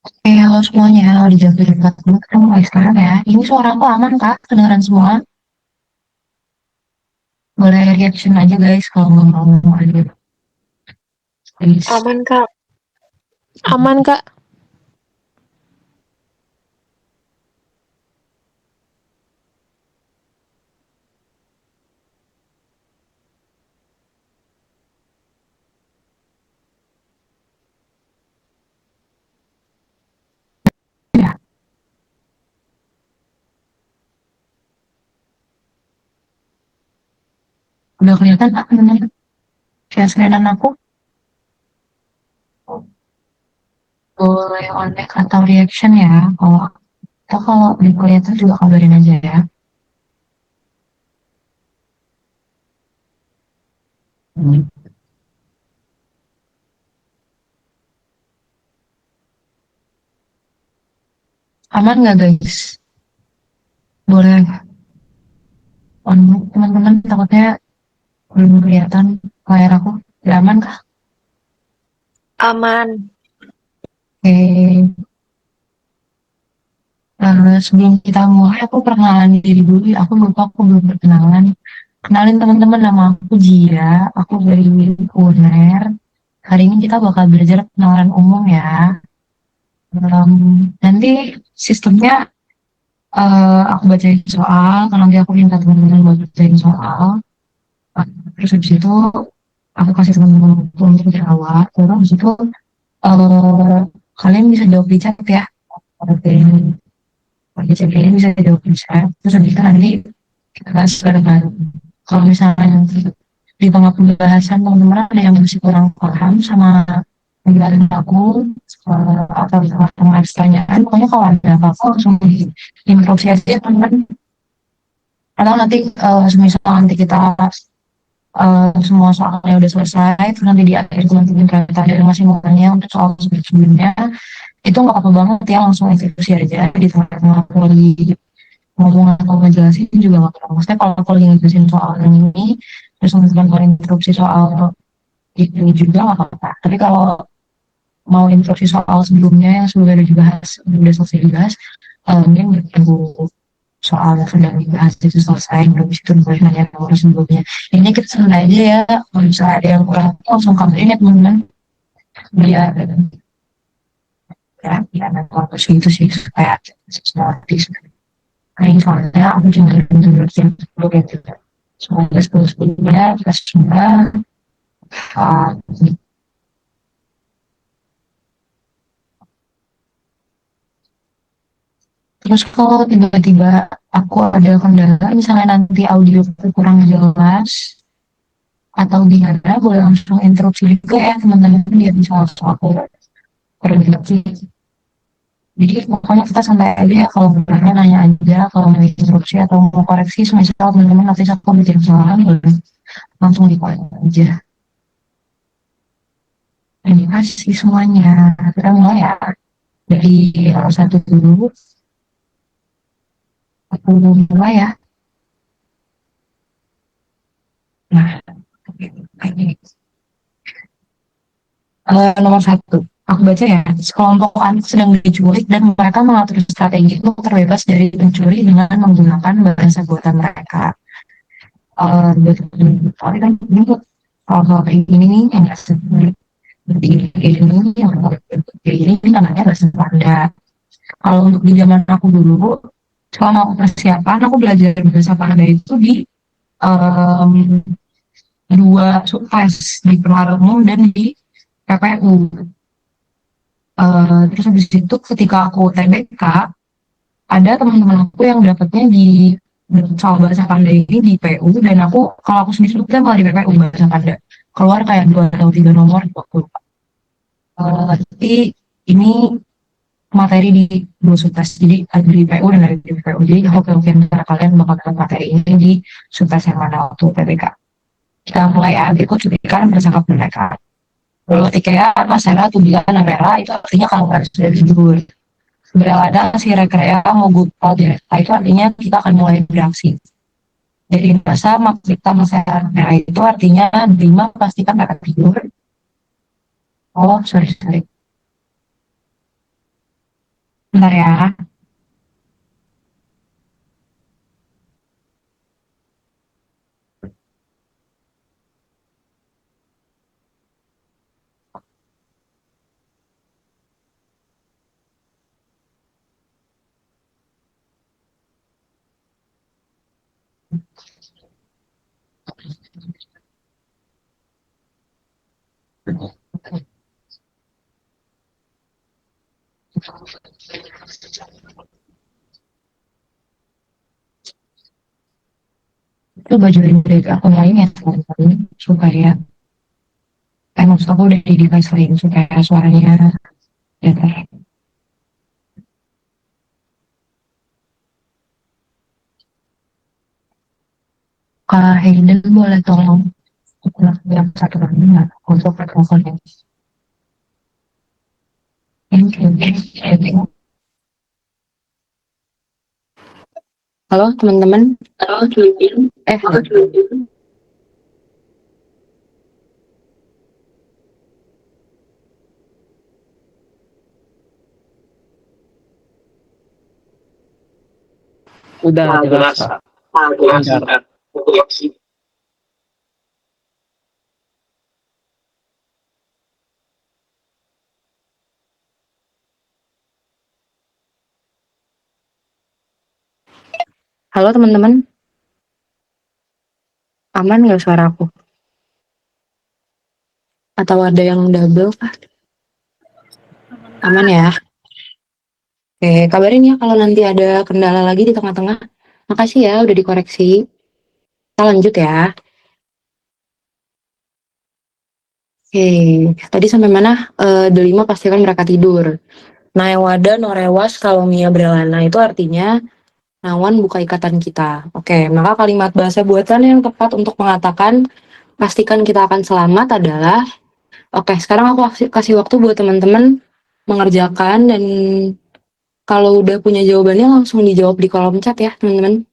Oke, halo semuanya, udah jam 4 kan mulai sekarang ya. Ini suara aku aman kak, kedengaran semua. Boleh reaction aja guys kalau nggak mau ngomong aja. Please. Aman Kak, aman Kak. Ya, udah kelihatan kak bener share screenan aku. Boleh onek atau reaction ya. Kalau di kelihatan juga kabarin aja ya. Hmm. Aman nggak guys? Boleh on teman-teman, takutnya belum kelihatan layar aku. Udah aman kah? Aman. Oke. Sebelum kita mulai, aku perkenalan diri dulu. Aku lupa, aku belum perkenalan. Kenalin teman-teman, nama aku Jia. Aku dari UNER. Hari ini kita bakal belajar pengenalan umum ya. Nanti sistemnya aku bacain soal, nanti aku minta teman-teman buat bacain soal. Uh, Terus habis itu aku kasih teman-teman waktu untuk jawab. Terus habis itu eh, kalian bisa jawab di chat ya. Oke, di chat ini bisa jawab di chat. Terus habis itu nanti kita bahas bareng-bareng. Kalau misalnya di tengah pembahasan teman-teman ada yang masih kurang paham sama penjelasan aku atau tentang ada pertanyaan, pokoknya kalau ada apa-apa langsung interupsi aja teman-teman. Atau nanti semisal nanti kita semua soalnya udah selesai, terus nanti di akhir nanti kita ada masih mau tanya untuk soal sebelumnya, itu nggak apa-apa banget ya, langsung interupsi aja di tengah-tengah aku lagi ngomong atau ngejelasin juga nggak apa-apa. Maksudnya kalau aku lagi ngejelasin soal ini, terus teman-teman mau interupsi soal itu juga nggak apa-apa. Tapi kalau mau instruksi soal sebelumnya yang sudah dibahas, sudah selesai dibahas, mungkin tunggu soal yang sedang dibahas itu selesai, belum itu boleh nanya nomor sebelumnya. Ini kita santai aja ya, kalau misalnya ada yang kurang langsung kabarin ya teman-teman, biar ya nanti waktu segitu sih supaya sistematis. Nah, ini soalnya aku juga benar-benar yang sebelum itu. Semoga sebelum-sebelumnya kita semua uh, terus kalau tiba-tiba aku ada kendala, misalnya nanti audio kurang jelas atau gimana, boleh langsung interupsi juga ya teman-teman biar bisa langsung aku perbaiki. Jadi pokoknya kita santai aja ya, kalau bertanya nanya aja, kalau mau interupsi atau mau koreksi, semisal teman-teman nanti aku bikin kesalahan, boleh langsung dikoreksi aja. Terima kasih semuanya. Kita mulai ya dari satu dulu. Aku mulai ya. Nah, ini. Nomor satu, aku baca ya. Sekelompok anak sedang diculik dan mereka mengatur strategi untuk terbebas dari pencuri dengan menggunakan bahasa buatan mereka. Soalnya kan ini hal-hal kayak gini nih yang nggak seperti ini yang kayak gini namanya bahasa Panda. Kalau untuk di zaman aku dulu, selama aku persiapan, aku belajar bahasa Panda itu di um, dua surprise di Pelarang Umum dan di PPU. Terus habis itu ketika aku TBK, ada teman-teman aku yang dapetnya di soal bahasa Panda ini di PU, dan aku kalau aku sendiri dapetnya malah di PPU bahasa Panda. Keluar kayak 2 atau 3 nomor di waktu. Tapi ini materi di dua subtes, jadi ada di PU dan ada di PPU. Jadi hoki-hoki antara kalian bakal dapat materi ini di subtes yang mana waktu PBK. Kita mulai ya, berikut cuplikan bersangka mereka. Kalau ketika masalah tujuan merah itu artinya kalau harus sudah tidur. Berada si rekrea mau good project. Nah, itu artinya kita akan mulai beraksi. Jadi masa kita masalah merah itu artinya terima pastikan mereka tidur. Oh, sorry, sorry. Bentar ya. Itu baju dari aku lain ya sekali supaya maksud aku udah di device lain supaya suaranya better. Kak Hayden boleh tolong yang satu lagi nggak untuk pertemuannya? Thank you. Halo teman-teman. Halo. Udah jelas, Kak. Lancar. Halo teman-teman. Aman nggak suara aku? Atau ada yang double kah? Aman ya? Oke, kabarin ya kalau nanti ada kendala lagi di tengah-tengah. Makasih ya udah dikoreksi. Kita lanjut ya. Oke, tadi sampai mana? Delima pastikan mereka tidur. Naewada norewas kalau Mia berelana itu artinya Nawan buka ikatan kita. Oke, maka kalimat bahasa buatan yang tepat untuk mengatakan pastikan kita akan selamat adalah, oke, sekarang aku kasih waktu buat teman-teman mengerjakan dan kalau udah punya jawabannya langsung dijawab di kolom chat ya, teman-teman.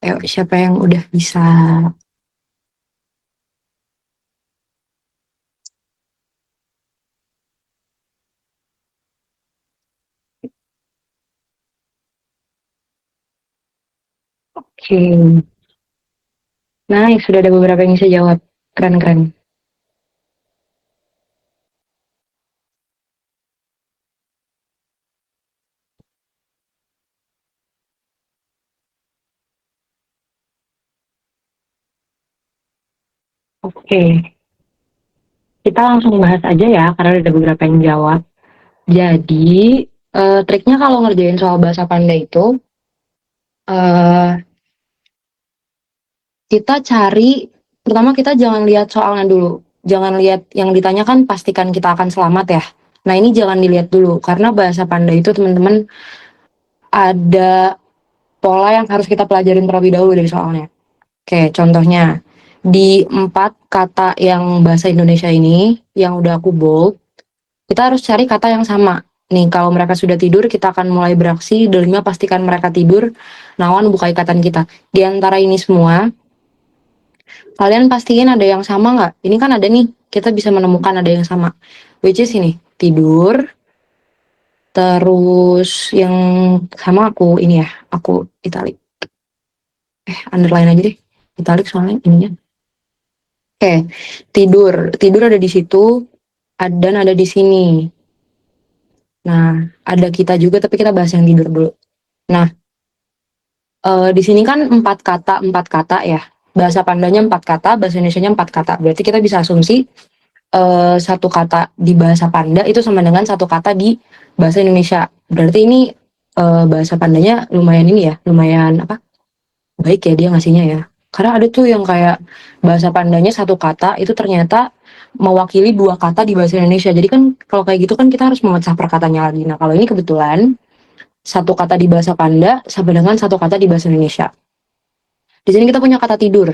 Ayo, siapa yang udah bisa? Oke. Nah, sudah ada beberapa yang bisa jawab. Keren-keren. Oke. Kita langsung bahas aja ya, karena ada beberapa yang jawab. Jadi, triknya kalau ngerjain soal bahasa Panda itu, eh kita cari, pertama kita jangan lihat soalnya dulu. Jangan lihat yang ditanyakan, pastikan kita akan selamat ya. Nah, ini jangan dilihat dulu, karena bahasa Panda itu teman-teman ada pola yang harus kita pelajarin terlebih dahulu dari soalnya. Oke, contohnya, di 4 kata yang bahasa Indonesia ini, yang udah aku bold, kita harus cari kata yang sama. Nih, kalau mereka sudah tidur, kita akan mulai beraksi. Delima pastikan mereka tidur. Nawan buka ikatan kita. Di antara ini semua, kalian pastiin ada yang sama nggak? Ini kan ada nih, kita bisa menemukan ada yang sama. Which is ini, tidur. Terus yang sama aku ini ya, aku italic. Underline aja deh. Italic soalnya ininya. Oke, tidur. Tidur ada di situ, dan ada di sini. Nah, ada kita juga, tapi kita bahas yang tidur dulu. Nah, di sini kan 4 kata ya. Bahasa Pandanya 4 kata, bahasa Indonesianya 4 kata. Berarti kita bisa asumsi satu kata di bahasa Panda itu sama dengan satu kata di bahasa Indonesia. Berarti ini bahasa Pandanya lumayan ini ya, lumayan apa? Baik ya dia ngasihnya ya. Karena ada tuh yang kayak bahasa Pandanya satu kata itu ternyata mewakili 2 kata di bahasa Indonesia. Jadi kan kalau kayak gitu kan kita harus memecah perkataannya lagi. Nah, kalau ini kebetulan satu kata di bahasa Panda sama dengan satu kata di bahasa Indonesia. Di sini kita punya kata tidur.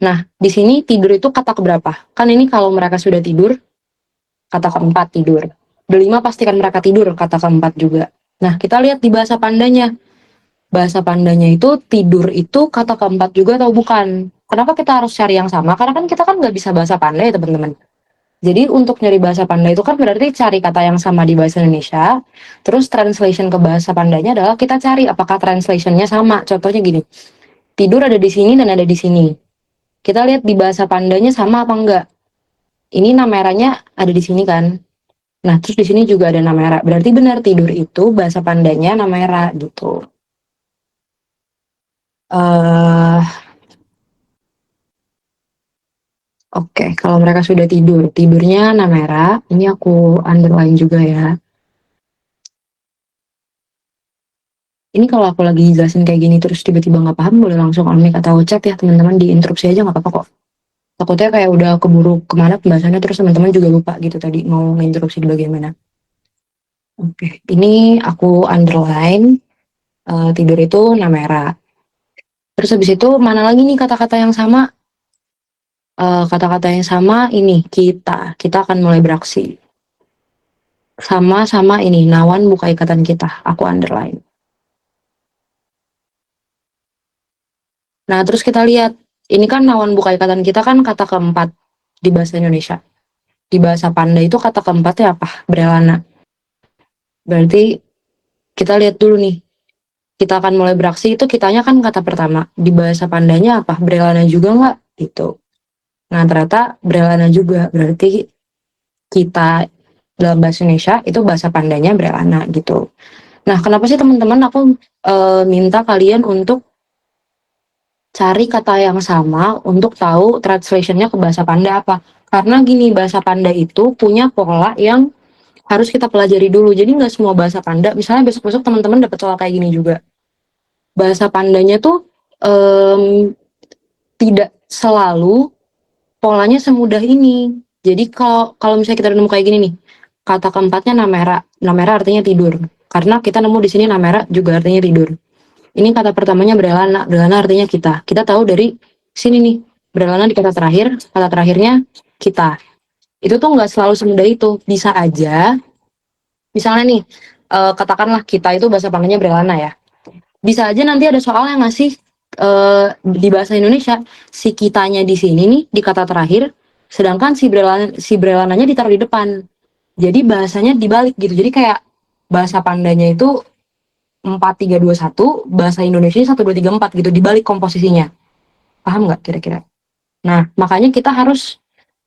Nah, di sini tidur itu kata keberapa? Kan ini kalau mereka sudah tidur, kata keempat tidur. Delima pastikan mereka tidur, kata keempat juga. Nah, kita lihat di bahasa Pandanya. Bahasa Pandanya itu tidur itu kata keempat juga atau bukan? Kenapa kita harus cari yang sama? Karena kan kita kan nggak bisa bahasa Panda ya teman-teman. Jadi untuk nyari bahasa Panda itu kan berarti cari kata yang sama di bahasa Indonesia, terus translation ke bahasa Pandanya adalah kita cari apakah translationnya sama. Contohnya gini, tidur ada di sini dan ada di sini. Kita lihat di bahasa Pandanya sama apa enggak. Ini nameranya ada di sini kan. Nah, terus di sini juga ada namera. Berarti benar tidur itu bahasa Pandanya namera gitu. eh Oke, kalau mereka sudah tidur, tidurnya namera. Ini aku underline juga ya. Ini kalau aku lagi jelasin kayak gini terus tiba-tiba nggak paham, boleh langsung on mic atau chat ya teman-teman, diinterupsi aja nggak apa-apa kok. Takutnya kayak udah keburu kemana pembahasannya terus teman-teman juga lupa gitu tadi mau nginterupsi di bagian mana. Oke, ini aku underline tidur itu namera. Terus habis itu mana lagi nih kata-kata yang sama? Kata-kata yang sama ini kita akan mulai beraksi. Sama-sama ini Nawan buka ikatan kita, aku underline. Nah, terus kita lihat, ini kan Nawan buka ikatan kita kan kata keempat di bahasa Indonesia. Di bahasa Panda itu kata keempatnya apa? Brelana. Berarti kita lihat dulu nih, kita akan mulai beraksi itu kitanya kan kata pertama. Di bahasa Pandanya apa? Brelana juga nggak? Gitu. Nah, ternyata Brelana juga. Berarti kita dalam bahasa Indonesia itu bahasa Pandanya Brelana gitu. Nah, kenapa sih teman-teman aku minta kalian untuk cari kata yang sama untuk tahu translationnya ke bahasa Panda apa? Karena gini, bahasa Panda itu punya pola yang harus kita pelajari dulu. Jadi nggak semua bahasa Panda, misalnya besok-besok teman-teman dapat soal kayak gini juga. Bahasa Pandanya tuh tidak selalu polanya semudah ini. Jadi kalau misalnya kita nemu kayak gini nih, kata keempatnya namera. Namera artinya tidur. Karena kita nemu di sini namera juga artinya tidur. Ini kata pertamanya brelana. Brelana artinya kita. Kita tahu dari sini nih. Brelana di kata terakhir, kata terakhirnya kita. Itu tuh nggak selalu semudah itu. Bisa aja, misalnya nih, katakanlah kita itu bahasa Pandanya brelana ya. Bisa aja nanti ada soal yang ngasih di bahasa Indonesia si kitanya di sini nih di kata terakhir, sedangkan si brelananya ditaruh di depan. Jadi bahasanya dibalik gitu. Jadi kayak bahasa Pandanya itu 4-3-2-1, bahasa Indonesia 1-2-3-4 gitu, dibalik komposisinya. Paham nggak kira-kira? Nah, makanya kita harus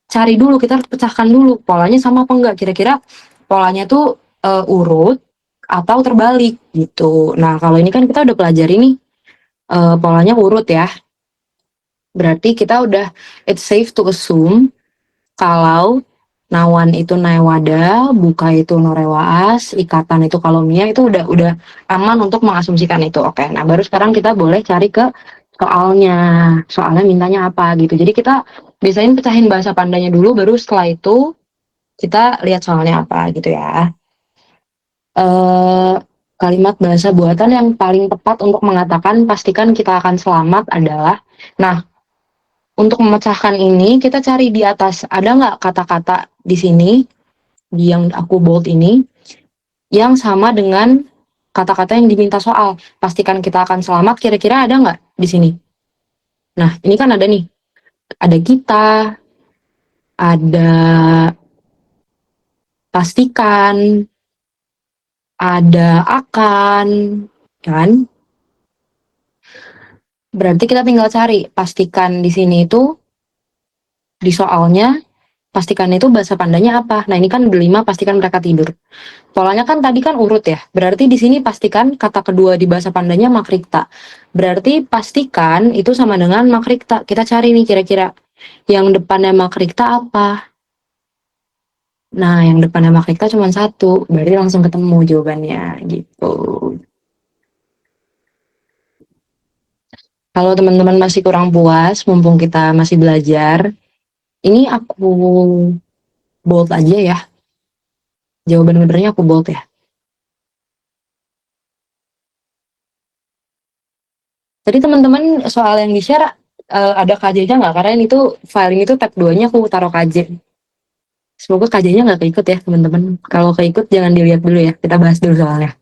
cari dulu, kita harus pecahkan dulu polanya sama apa enggak. Kira-kira polanya tuh urut atau terbalik gitu. Nah, kalau ini kan kita udah pelajari nih polanya urut ya. Berarti kita udah, it's safe to assume kalau nawan itu naewada, buka itu norewaas, ikatan itu kalomia, itu udah aman untuk mengasumsikan itu. Oke, nah baru sekarang kita boleh cari ke soalnya mintanya apa gitu. Jadi kita biasain pecahin bahasa Pandanya dulu, baru setelah itu kita lihat soalnya apa gitu ya. Kalimat bahasa buatan yang paling tepat untuk mengatakan pastikan kita akan selamat adalah, nah untuk memecahkan ini kita cari di atas ada nggak kata-kata di sini di yang aku bold ini yang sama dengan kata-kata yang diminta soal. Pastikan kita akan selamat, kira-kira ada nggak di sini? Nah, ini kan ada nih. Ada kita, ada pastikan, ada akan, kan? Berarti kita tinggal cari pastikan di sini itu di soalnya pastikan itu bahasa Pandanya apa. Nah, ini kan berlima pastikan mereka tidur. Polanya kan tadi kan urut ya. Berarti di sini pastikan kata kedua di bahasa Pandanya makrikta. Berarti pastikan itu sama dengan makrikta. Kita cari nih kira-kira yang depannya makrikta apa. Nah, yang depannya makrikta cuma satu. Berarti langsung ketemu jawabannya gitu. Kalau teman-teman masih kurang puas, mumpung kita masih belajar, ini aku bold aja ya. Jawaban benernya aku bold ya. Tadi teman-teman soal yang di-share ada KJ-nya nggak? Karena ini tuh filing itu tab 2-nya aku taruh KJ. Semoga KJ-nya nggak keikut ya teman-teman. Kalau keikut jangan dilihat dulu ya. Kita bahas dulu soalnya.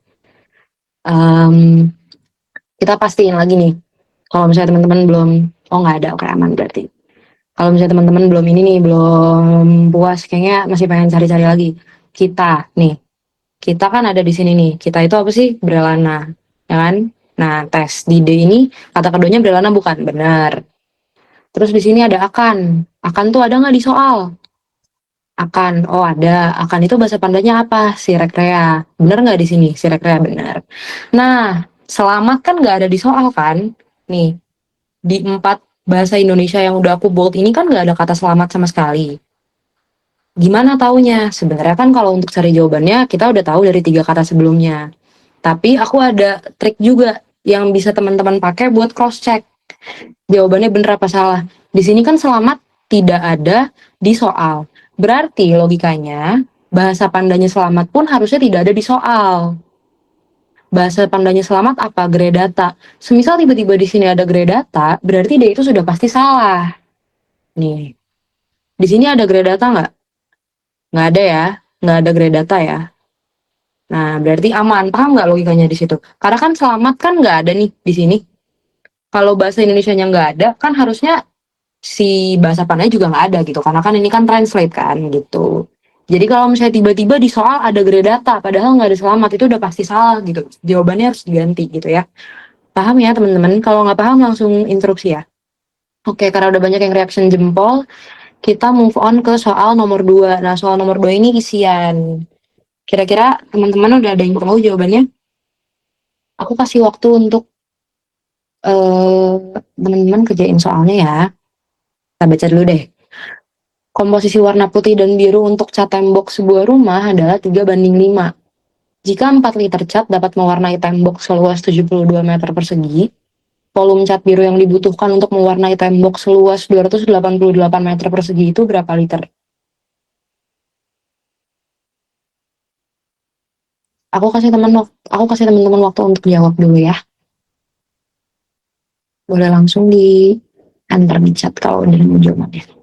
Kita pastiin lagi nih. Kalau misalnya teman-teman belum, oh nggak ada, oke aman berarti. Kalau misalnya teman-teman belum ini nih, belum puas, kayaknya masih pengen cari-cari lagi. Kita nih, kita kan ada di sini nih. Kita itu apa sih? Berelana, ya kan? Nah, tes di D ini kata keduanya berelana bukan? Benar. Terus di sini ada akan. Akan tuh ada nggak di soal? Akan, oh ada. Akan itu bahasa Pandanya apa? Si rekrea. Bener nggak di sini? Si rekrea bener. Nah, selamat kan nggak ada di soal kan? Nih, di 4 bahasa Indonesia yang udah aku bold ini kan nggak ada kata selamat sama sekali. Gimana taunya? Sebenarnya kan kalau untuk cari jawabannya kita udah tahu dari 3 kata sebelumnya. Tapi aku ada trik juga yang bisa teman-teman pakai buat cross check. Jawabannya bener apa salah. Di sini kan selamat tidak ada di soal. Berarti logikanya bahasa pandanya selamat pun harusnya tidak ada di soal. Bahasa pandanya selamat apa? Gredata. Semisal tiba-tiba di sini ada gredata, berarti dia itu sudah pasti salah. Nih, di sini ada gredata nggak? Nggak ada ya, nggak ada gredata ya. Nah, berarti aman. Paham nggak logikanya di situ? Karena kan selamat kan nggak ada nih di sini. Kalau bahasa Indonesianya nggak ada, kan harusnya si bahasa pananya juga nggak ada gitu. Karena kan ini kan translate kan gitu. Jadi kalau misalnya tiba-tiba di soal ada gradata, padahal nggak ada selamat, itu udah pasti salah gitu. Jawabannya harus diganti gitu ya. Paham ya teman-teman? Kalau nggak paham langsung interupsi ya. Oke, karena udah banyak yang reaction jempol, kita move on ke soal nomor 2. Nah, soal nomor 2 ini isian. Kira-kira teman-teman udah ada yang tahu jawabannya? Aku kasih waktu untuk teman-teman kerjain soalnya ya. Kita baca dulu deh. Komposisi warna putih dan biru untuk cat tembok sebuah rumah adalah 3:5. Jika 4 liter cat dapat mewarnai tembok seluas 72 meter persegi, volume cat biru yang dibutuhkan untuk mewarnai tembok seluas 288 meter persegi itu berapa liter? Aku kasih teman-teman waktu untuk jawab dulu ya. Boleh langsung di enter di chat kalau udah mau jawabannya.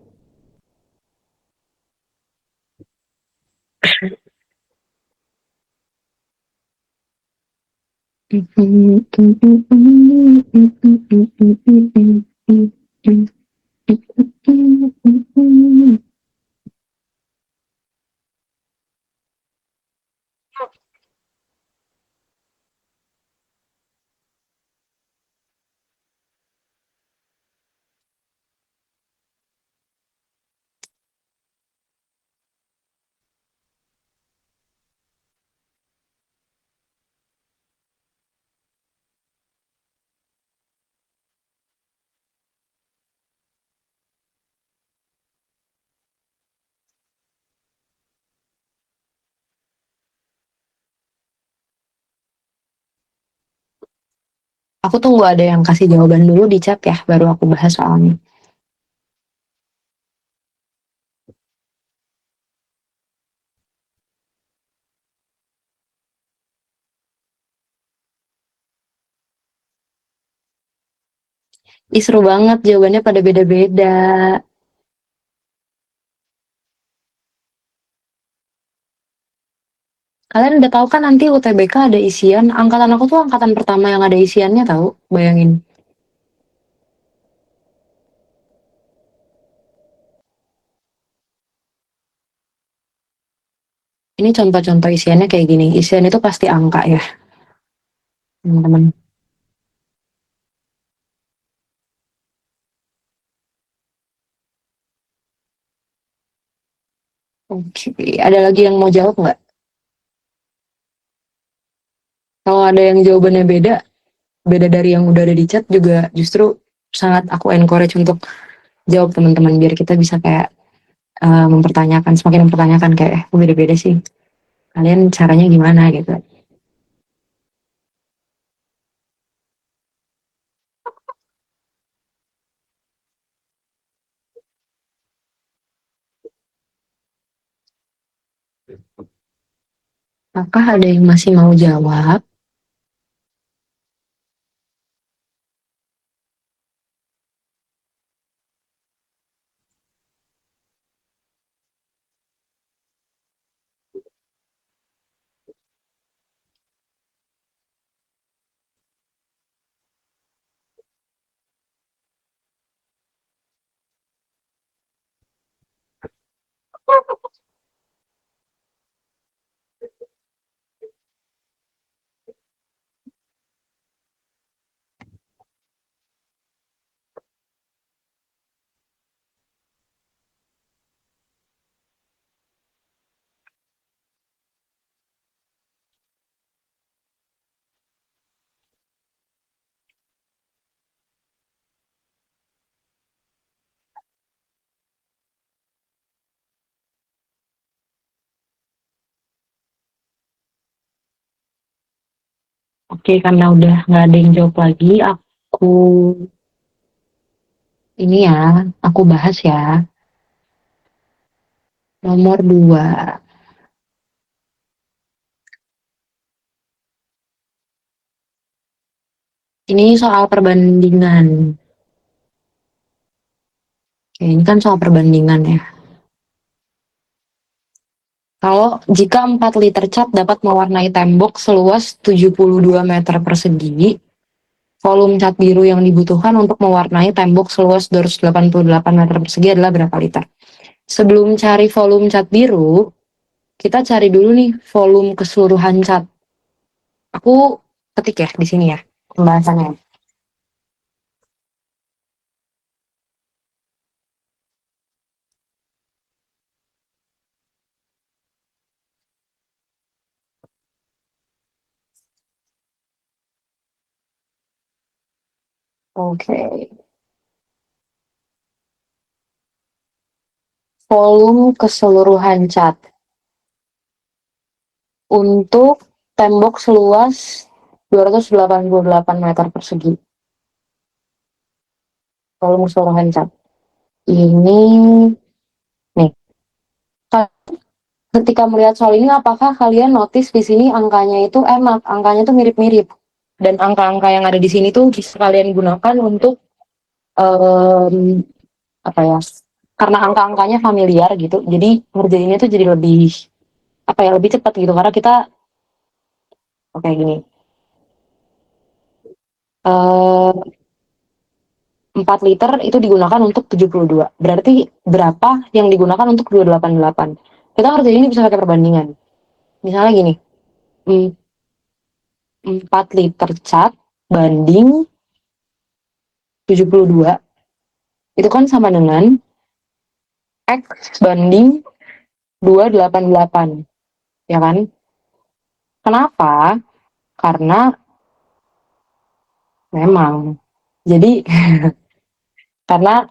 Aku tunggu ada yang kasih jawaban dulu di chat ya, baru aku bahas soalnya. Ih, seru banget jawabannya pada beda-beda. Kalian udah tahu kan nanti UTBK ada isian. Angkatan aku tuh angkatan pertama yang ada isiannya tahu. Bayangin. Ini contoh-contoh isiannya kayak gini. Isian itu pasti angka ya, teman-teman. Oke, ada lagi yang mau jawab nggak? Kalau ada yang jawabannya beda, beda dari yang udah ada di chat juga justru sangat aku encourage untuk jawab teman-teman biar kita bisa kayak mempertanyakan, semakin mempertanyakan kayak beda-beda sih. Kalian caranya gimana gitu. Apakah ada yang masih mau jawab? Oke, karena udah nggak ada yang jawab lagi, aku ini ya, aku bahas ya. Nomor 2. Ini soal perbandingan. Oke, ini kan soal perbandingan ya. Kalau jika 4 liter cat dapat mewarnai tembok seluas 72 meter persegi, volume cat biru yang dibutuhkan untuk mewarnai tembok seluas 288 meter persegi adalah berapa liter? Sebelum cari volume cat biru, kita cari dulu nih volume keseluruhan cat. Aku ketik ya di sini ya pembahasannya. Oke. Volume keseluruhan cat untuk tembok seluas 288 meter persegi. Volume keseluruhan cat. Ini nih. Ketika melihat soal ini, apakah kalian notice di sini angkanya itu enak, angkanya itu mirip-mirip, dan angka-angka yang ada di sini tuh bisa kalian gunakan untuk apa ya? Karena angka-angkanya familiar gitu, jadi ngerjainnya tuh jadi lebih apa ya, lebih cepat gitu karena kita oke gini. 4 liter itu digunakan untuk 72. Berarti berapa yang digunakan untuk 288? Kita ngerjain ini bisa pakai perbandingan. Misalnya gini, 4 liter cat banding 72 itu kan sama dengan X banding 288, ya kan? Kenapa? Karena memang jadi karena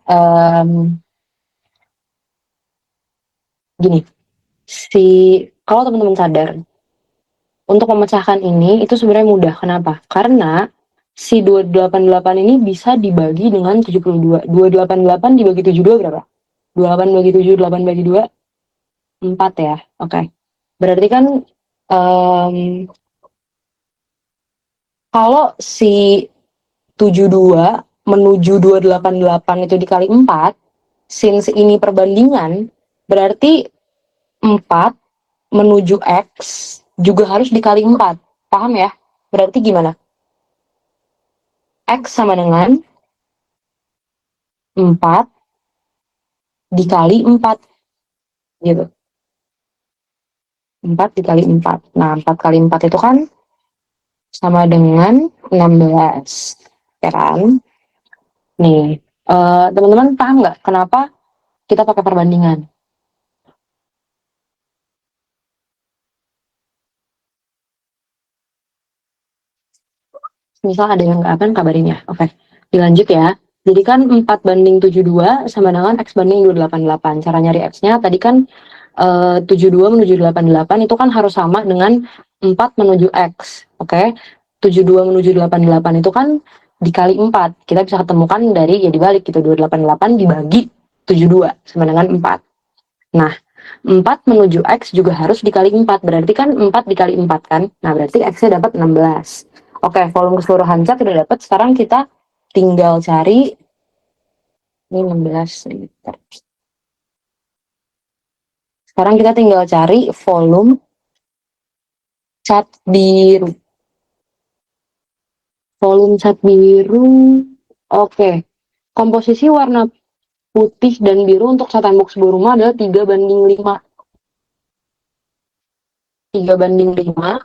gini, kalau teman-teman sadar untuk memecahkan ini itu sebenarnya mudah. Kenapa? Karena si 288 ini bisa dibagi dengan 72. 288 dibagi 72 berapa? 28 bagi 7, 8 bagi 2, 4 ya. Oke. Berarti kan kalau si 72 menuju 288 itu dikali 4, since ini perbandingan, berarti 4 menuju X juga harus dikali 4. Paham ya? Berarti gimana? X sama dengan 4 dikali 4. Gitu. 4 dikali 4. Nah, 4 kali 4 itu kan sama dengan 16. Ya kan? Nih, teman-teman paham nggak kenapa kita pakai perbandingan? Misal ada yang nggak akan kabarin ya. Oke, dilanjut ya. Jadi kan 4 banding 72 sama dengan X banding 288. Cara nyari X-nya tadi kan 72 menuju 88 itu kan harus sama dengan 4 menuju X. Oke, 72 menuju 88 itu kan dikali 4. Kita bisa ketemukan dari ya dibalik gitu. 288 dibagi 72 sama dengan 4. Nah, 4 menuju X juga harus dikali 4. Berarti kan 4 dikali 4 kan. Nah, berarti X-nya dapat 16. Oke, volume keseluruhan cat udah dapat. Sekarang kita tinggal cari ini 16 liter. Sekarang kita tinggal cari volume cat biru. Volume cat biru. Oke. Komposisi warna putih dan biru untuk cat tembok sebuah rumah adalah 3:5. 3:5,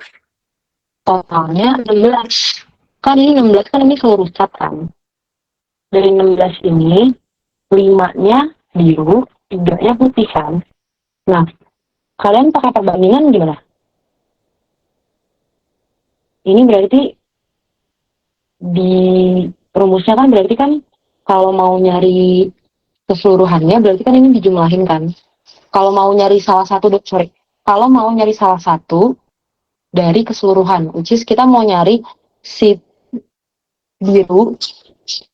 totalnya 16. Kan ini 16, kan ini seluruh cat kan. Dari 16 ini, 5-nya biru, 3-nya putih kan. Nah, kalian pakai perbandingan gimana? Ini berarti di rumusnya kan berarti kan kalau mau nyari keseluruhannya berarti kan ini dijumlahin kan. Kalau mau nyari salah satu, kalau mau nyari salah satu dari keseluruhan, which is kita mau nyari si biru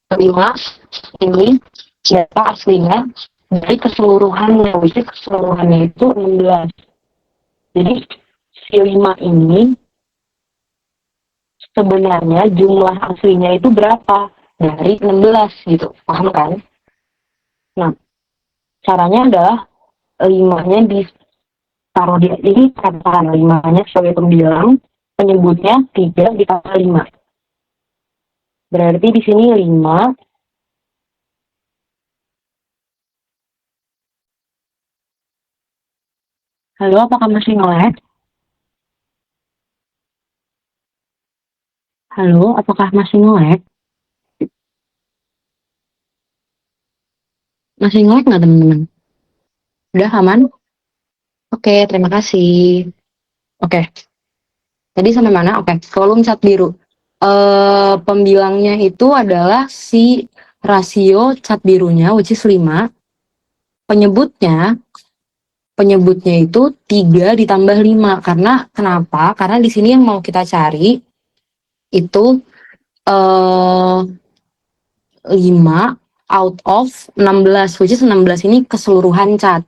5 ini data aslinya dari keseluruhannya, which is keseluruhannya itu 16. Jadi si 5 ini sebenarnya jumlah aslinya itu berapa dari 16 gitu, paham kan? Nah, caranya adalah 5-nya ditaruh di ini, katakan 5-nya sebagai pembilang, penyebutnya 3 ditambah 5. Berarti di sini 5 Halo, apakah masih nge-lag? Halo, apakah masih nge-lag? Masih nge-lag nggak teman-teman? Udah aman? Oke, terima kasih. Oke, tadi sampai mana? Oke, volume cat biru. Pembilangnya itu adalah si rasio cat birunya, which is 5. Penyebutnya itu 3 ditambah 5. Karena kenapa? Karena di sini yang mau kita cari itu 5 out of 16, which is 16 ini keseluruhan cat.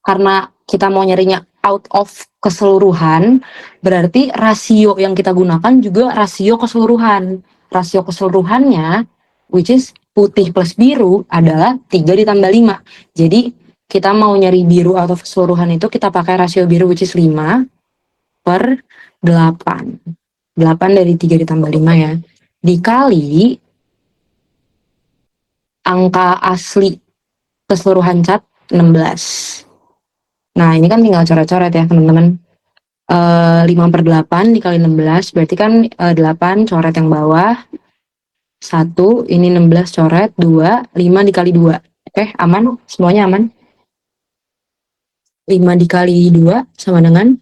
Karena kita mau nyarinya out of keseluruhan, berarti rasio yang kita gunakan juga rasio keseluruhan. Rasio keseluruhannya, which is putih plus biru, adalah 3 ditambah 5. Jadi, kita mau nyari biru out of keseluruhan itu, kita pakai rasio biru, which is 5/8. 8 dari 3 ditambah 5 ya. Dikali angka asli keseluruhan cat 16. Nah, ini kan tinggal coret-coret ya, teman-teman. 5/8 dikali 16, berarti kan 8 coret yang bawah. 1, ini 16 coret, 2, 5 dikali 2. Oke, aman? Semuanya aman? 5 dikali 2 sama dengan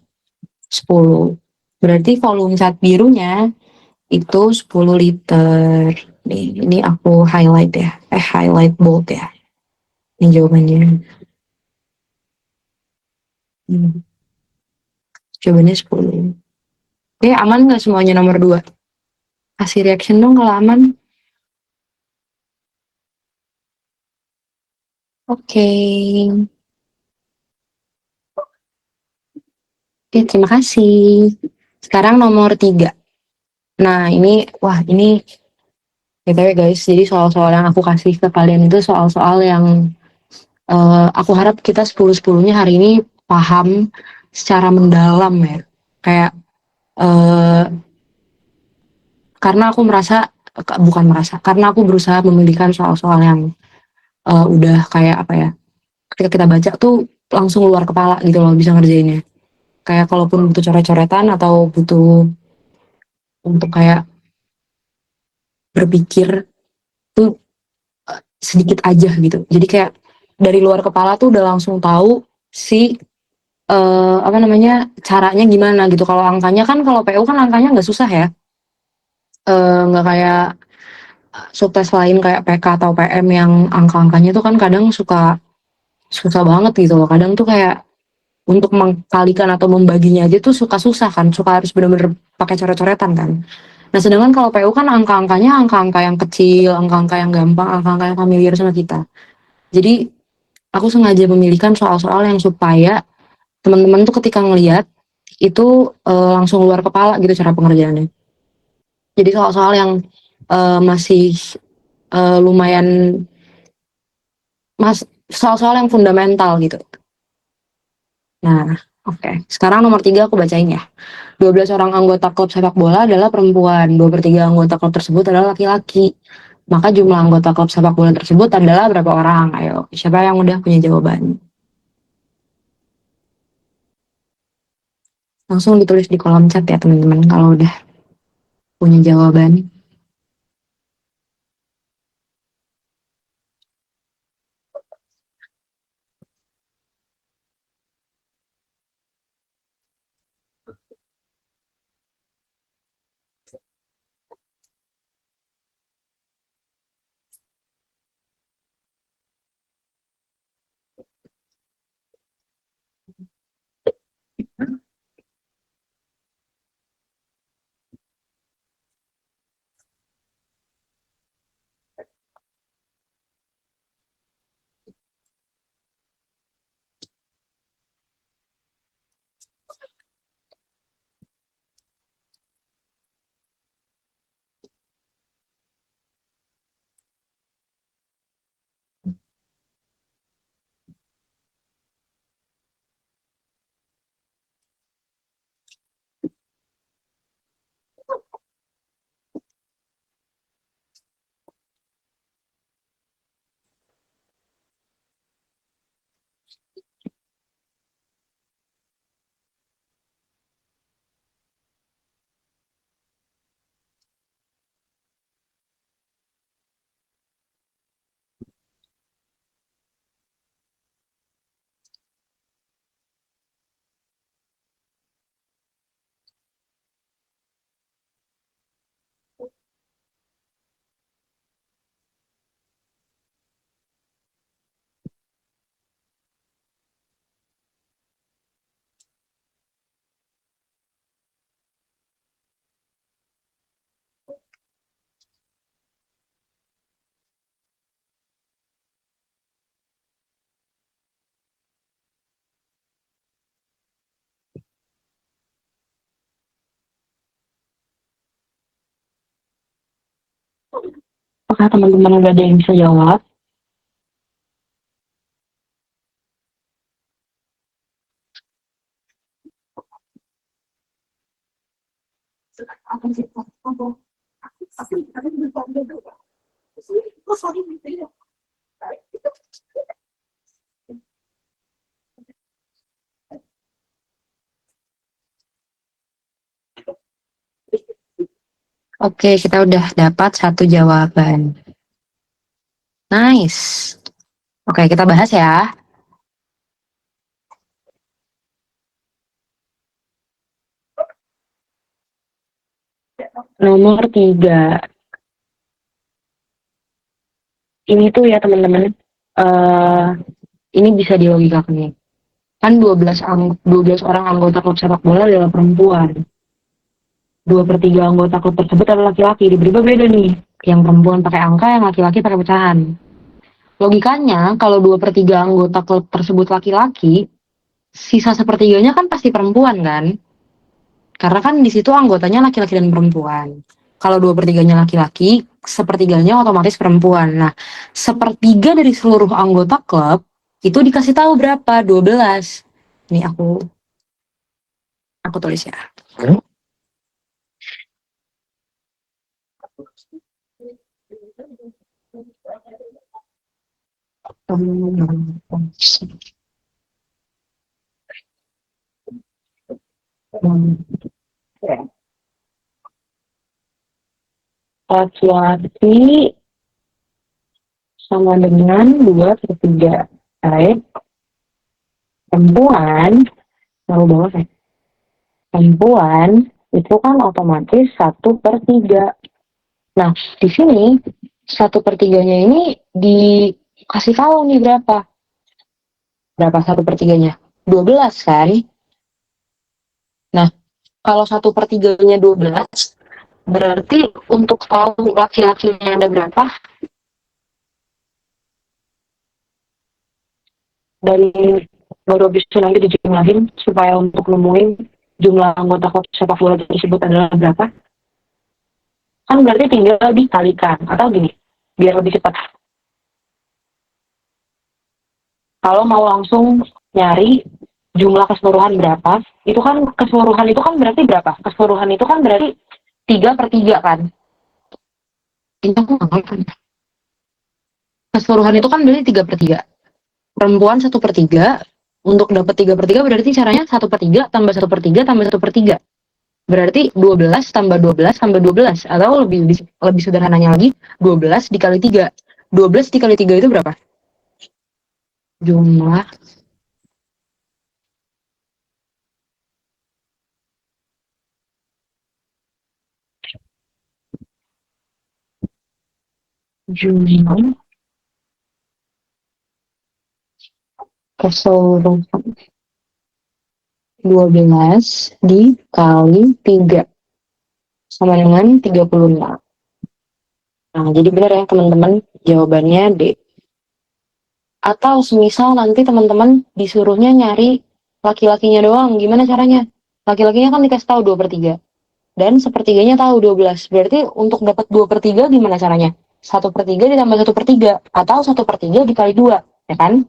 10. Berarti volume cat birunya itu 10 liter. Nih, ini aku highlight ya. Highlight bold ya. Ini jawabannya. Jawabannya 10. Oke, aman nggak semuanya nomor 2? Kasih reaction dong kalau aman. Oke. Oke, terima kasih. Sekarang nomor 3. Nah, ini, wah ini, BTW guys, jadi soal-soal yang aku kasih ke kalian itu soal-soal yang aku harap kita 10-10-nya hari ini paham secara mendalam ya. Kayak, karena aku karena aku berusaha memilihkan soal-soal yang udah kayak apa ya, ketika kita baca tuh langsung luar kepala gitu loh bisa ngerjainnya. Kayak kalaupun butuh coret-coretan atau butuh untuk kayak berpikir tuh sedikit aja gitu. Jadi kayak dari luar kepala tuh udah langsung tahu si apa namanya caranya gimana gitu. Kalau angkanya kan kalau PU kan angkanya nggak susah ya. Nggak kayak subtes lain kayak PK atau PM yang angka-angkanya tuh kan kadang suka susah banget gitu loh. Kadang tuh kayak untuk mengkalikan atau membaginya aja tuh suka susah kan, suka harus bener-bener pakai coret-coretan kan. Nah sedangkan kalau PU kan angka-angkanya angka-angka yang kecil, angka-angka yang gampang, angka-angka yang familiar sama kita. Jadi aku sengaja memilihkan soal-soal yang supaya teman-teman tuh ketika ngelihat itu langsung luar kepala gitu cara pengerjaannya. Jadi soal-soal yang masih lumayan soal-soal yang fundamental gitu. Nah, oke. Sekarang nomor 3 aku bacain ya. 12 orang anggota klub sepak bola adalah perempuan. 2/3 anggota klub tersebut adalah laki-laki. Maka jumlah anggota klub sepak bola tersebut adalah berapa orang? Ayo, siapa yang udah punya jawaban? Langsung ditulis di kolom chat ya teman-teman kalau udah punya jawaban. Apakah teman-teman udah ada yang bisa jawab? Oke, kita udah dapat satu jawaban. Nice. Oke, kita bahas ya. Nomor 3. Ini tuh ya teman-teman, ini bisa dilogikakan nih. Kan 12 orang anggota klub sepak bola adalah perempuan. 2/3 anggota klub tersebut adalah laki-laki. Diberi beda nih. Yang perempuan pakai angka, yang laki-laki pakai pecahan. Logikanya, kalau 2/3 anggota klub tersebut laki-laki, sisa sepertiganya kan pasti perempuan kan? Karena kan di situ anggotanya laki-laki dan perempuan. Kalau 2/3-nya laki-laki, sepertiganya otomatis perempuan. Nah, sepertiga dari seluruh anggota klub itu dikasih tahu berapa? 12. Ini aku tulis ya. Laki-laki sama dengan 2/3. Baik. Perempuan, taruh bawah ya. Perempuan itu kan otomatis 1/3. Nah, di sini 1/3-nya ini dikasih tahu nih berapa? Berapa 1/3-nya? 12 kan? Nah, kalau 1/3-nya 12, berarti untuk tahu laki-lakinya ada berapa? Dan baru bisa nanti dijumlahin supaya untuk nemuin jumlah anggota klub sepak bola tersebut adalah berapa? Kan berarti tinggal dikalikan. Atau gini, biar lebih cepat. Kalau mau langsung nyari jumlah keseluruhan berapa, itu kan keseluruhan itu kan berarti berapa? Keseluruhan itu kan berarti 3/3 kan? Ini aku nggak ngerti. Keseluruhan itu kan berarti 3/3. Perempuan 1/3. Untuk dapat 3/3 berarti caranya 1/3 tambah 1/3 tambah 1/3. Berarti 12 tambah 12 tambah 12. Atau lebih sederhananya lagi, 12 dikali 3. 12 dikali 3 itu berapa? Jumlah jumlah keseluruhan 12 dikali 3 sama dengan 36. Nah, jadi benar ya teman-teman, jawabannya D. Atau semisal nanti teman-teman disuruhnya nyari laki-lakinya doang, gimana caranya? Laki-lakinya kan dikasih tahu 2/3. Dan sepertiganya tahu 12. Berarti untuk dapat 2/3 gimana caranya? 1/3 ditambah 1/3. Atau 1/3 dikali 2. Ya kan?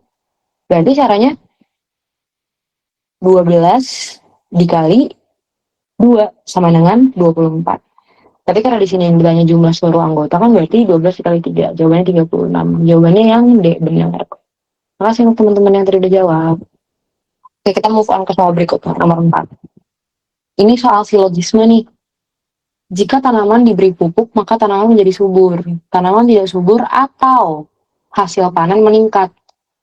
Berarti caranya 12 dikali 2 sama dengan 24. Tapi karena di sini yang bilangnya jumlah seluruh anggota kan berarti 12 dikali 3. Jawabannya 36. Jawabannya yang D, benar. Terima kasih untuk teman-teman yang tadi udah jawab. Oke, kita move on ke soal berikutnya, nomor 4. Ini soal silogisme nih. Jika tanaman diberi pupuk, maka tanaman menjadi subur. Tanaman tidak subur atau hasil panen meningkat.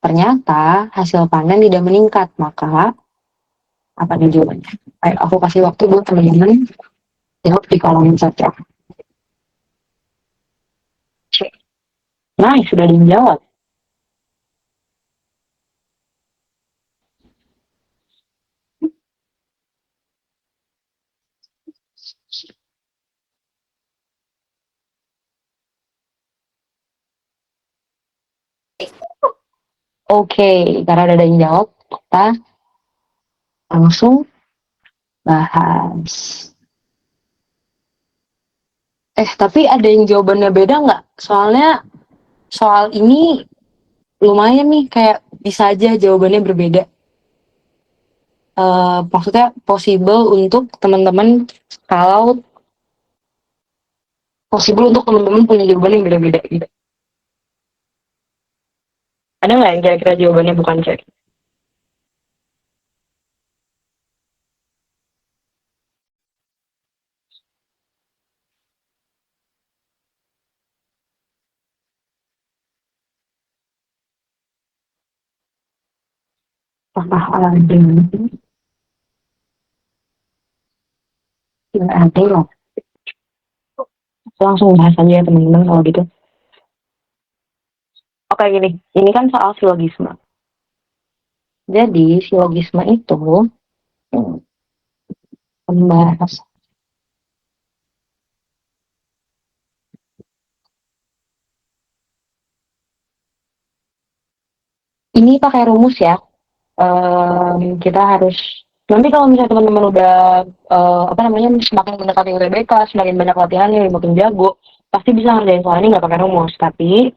Ternyata hasil panen tidak meningkat. Maka, apa nih jawabannya? Ayo, aku kasih waktu buat teman-teman jawab di kolom chat ya. Nah, sudah dijawab. Oke, karena udah ada yang jawab, kita langsung bahas. Tapi ada yang jawabannya beda nggak? Soalnya soal ini lumayan nih, kayak bisa aja jawabannya berbeda. Maksudnya possible untuk teman-teman kalau possible untuk teman-teman punya jawaban yang beda-beda gitu. Ada nggak yang kira-kira jawabannya bukan C? Apakah ada? Tidak ada loh. Langsung bahas aja ya teman-teman kalau gitu. Oke, gini, ini kan soal silogisme. Jadi silogisme itu membahas ini pakai rumus ya. Kita harus nanti kalau misalnya teman-teman udah semakin mendekati UTBK, semakin banyak latihannya, makin jago, pasti bisa ngerjain soal ini nggak pakai rumus. Tapi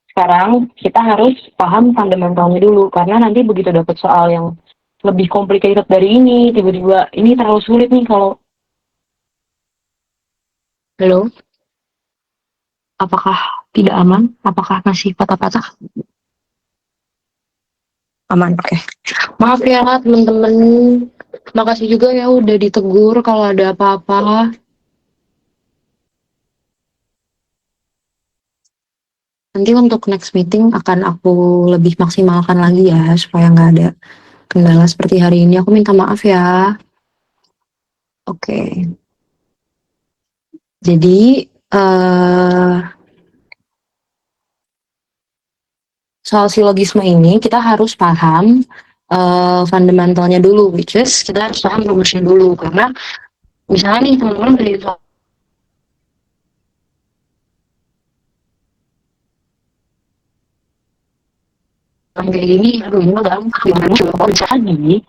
sekarang kita harus paham fundamentalnya dulu, karena nanti begitu dapat soal yang lebih complicated dari ini, tiba-tiba ini terlalu sulit nih kalau halo, apakah tidak aman? Apakah masih patah-patah? Aman, oke. Maaf ya teman-teman, makasih juga ya udah ditegur kalau ada apa-apa. Nanti untuk next meeting akan aku lebih maksimalkan lagi ya, supaya nggak ada kendala seperti hari ini. Aku minta maaf ya. Oke. Jadi, soal silogisme ini kita harus paham fundamentalnya dulu, which is kita harus paham rumusnya dulu. Karena misalnya nih teman-teman beli soal kayak gini, aduh ini mah gampang, coba bisa lagi.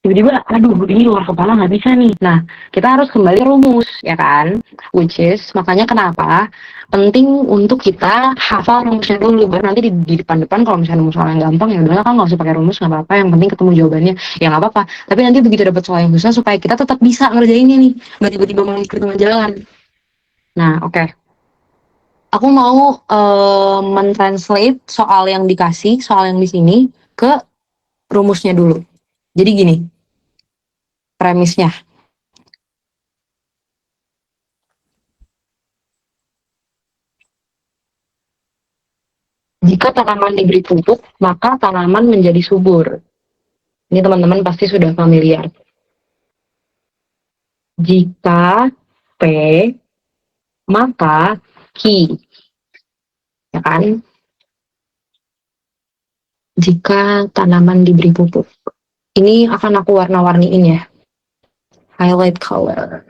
Tiba-tiba, aduh ini luar kepala nggak bisa nih. Nah, kita harus kembali rumus, ya kan? Which is, makanya kenapa penting untuk kita hafal rumusnya dulu. Baru nanti di depan-depan kalau misalnya rumus soal yang gampang, ya udah kan nggak usah pakai rumus, nggak apa-apa. Yang penting ketemu jawabannya, ya nggak apa-apa. Tapi nanti begitu dapat soal yang susah, supaya kita tetap bisa ngerjainnya nih. Nggak tiba-tiba mengikut tengah jalan. Nah, oke. Aku mau mentranslate soal yang dikasih, soal yang di sini ke rumusnya dulu. Jadi gini, premisnya. Jika tanaman diberi pupuk, maka tanaman menjadi subur. Ini teman-teman pasti sudah familiar. Jika P, maka Q. Ya kan? Jika tanaman diberi pupuk. Ini akan aku warna-warniin ya. Highlight color.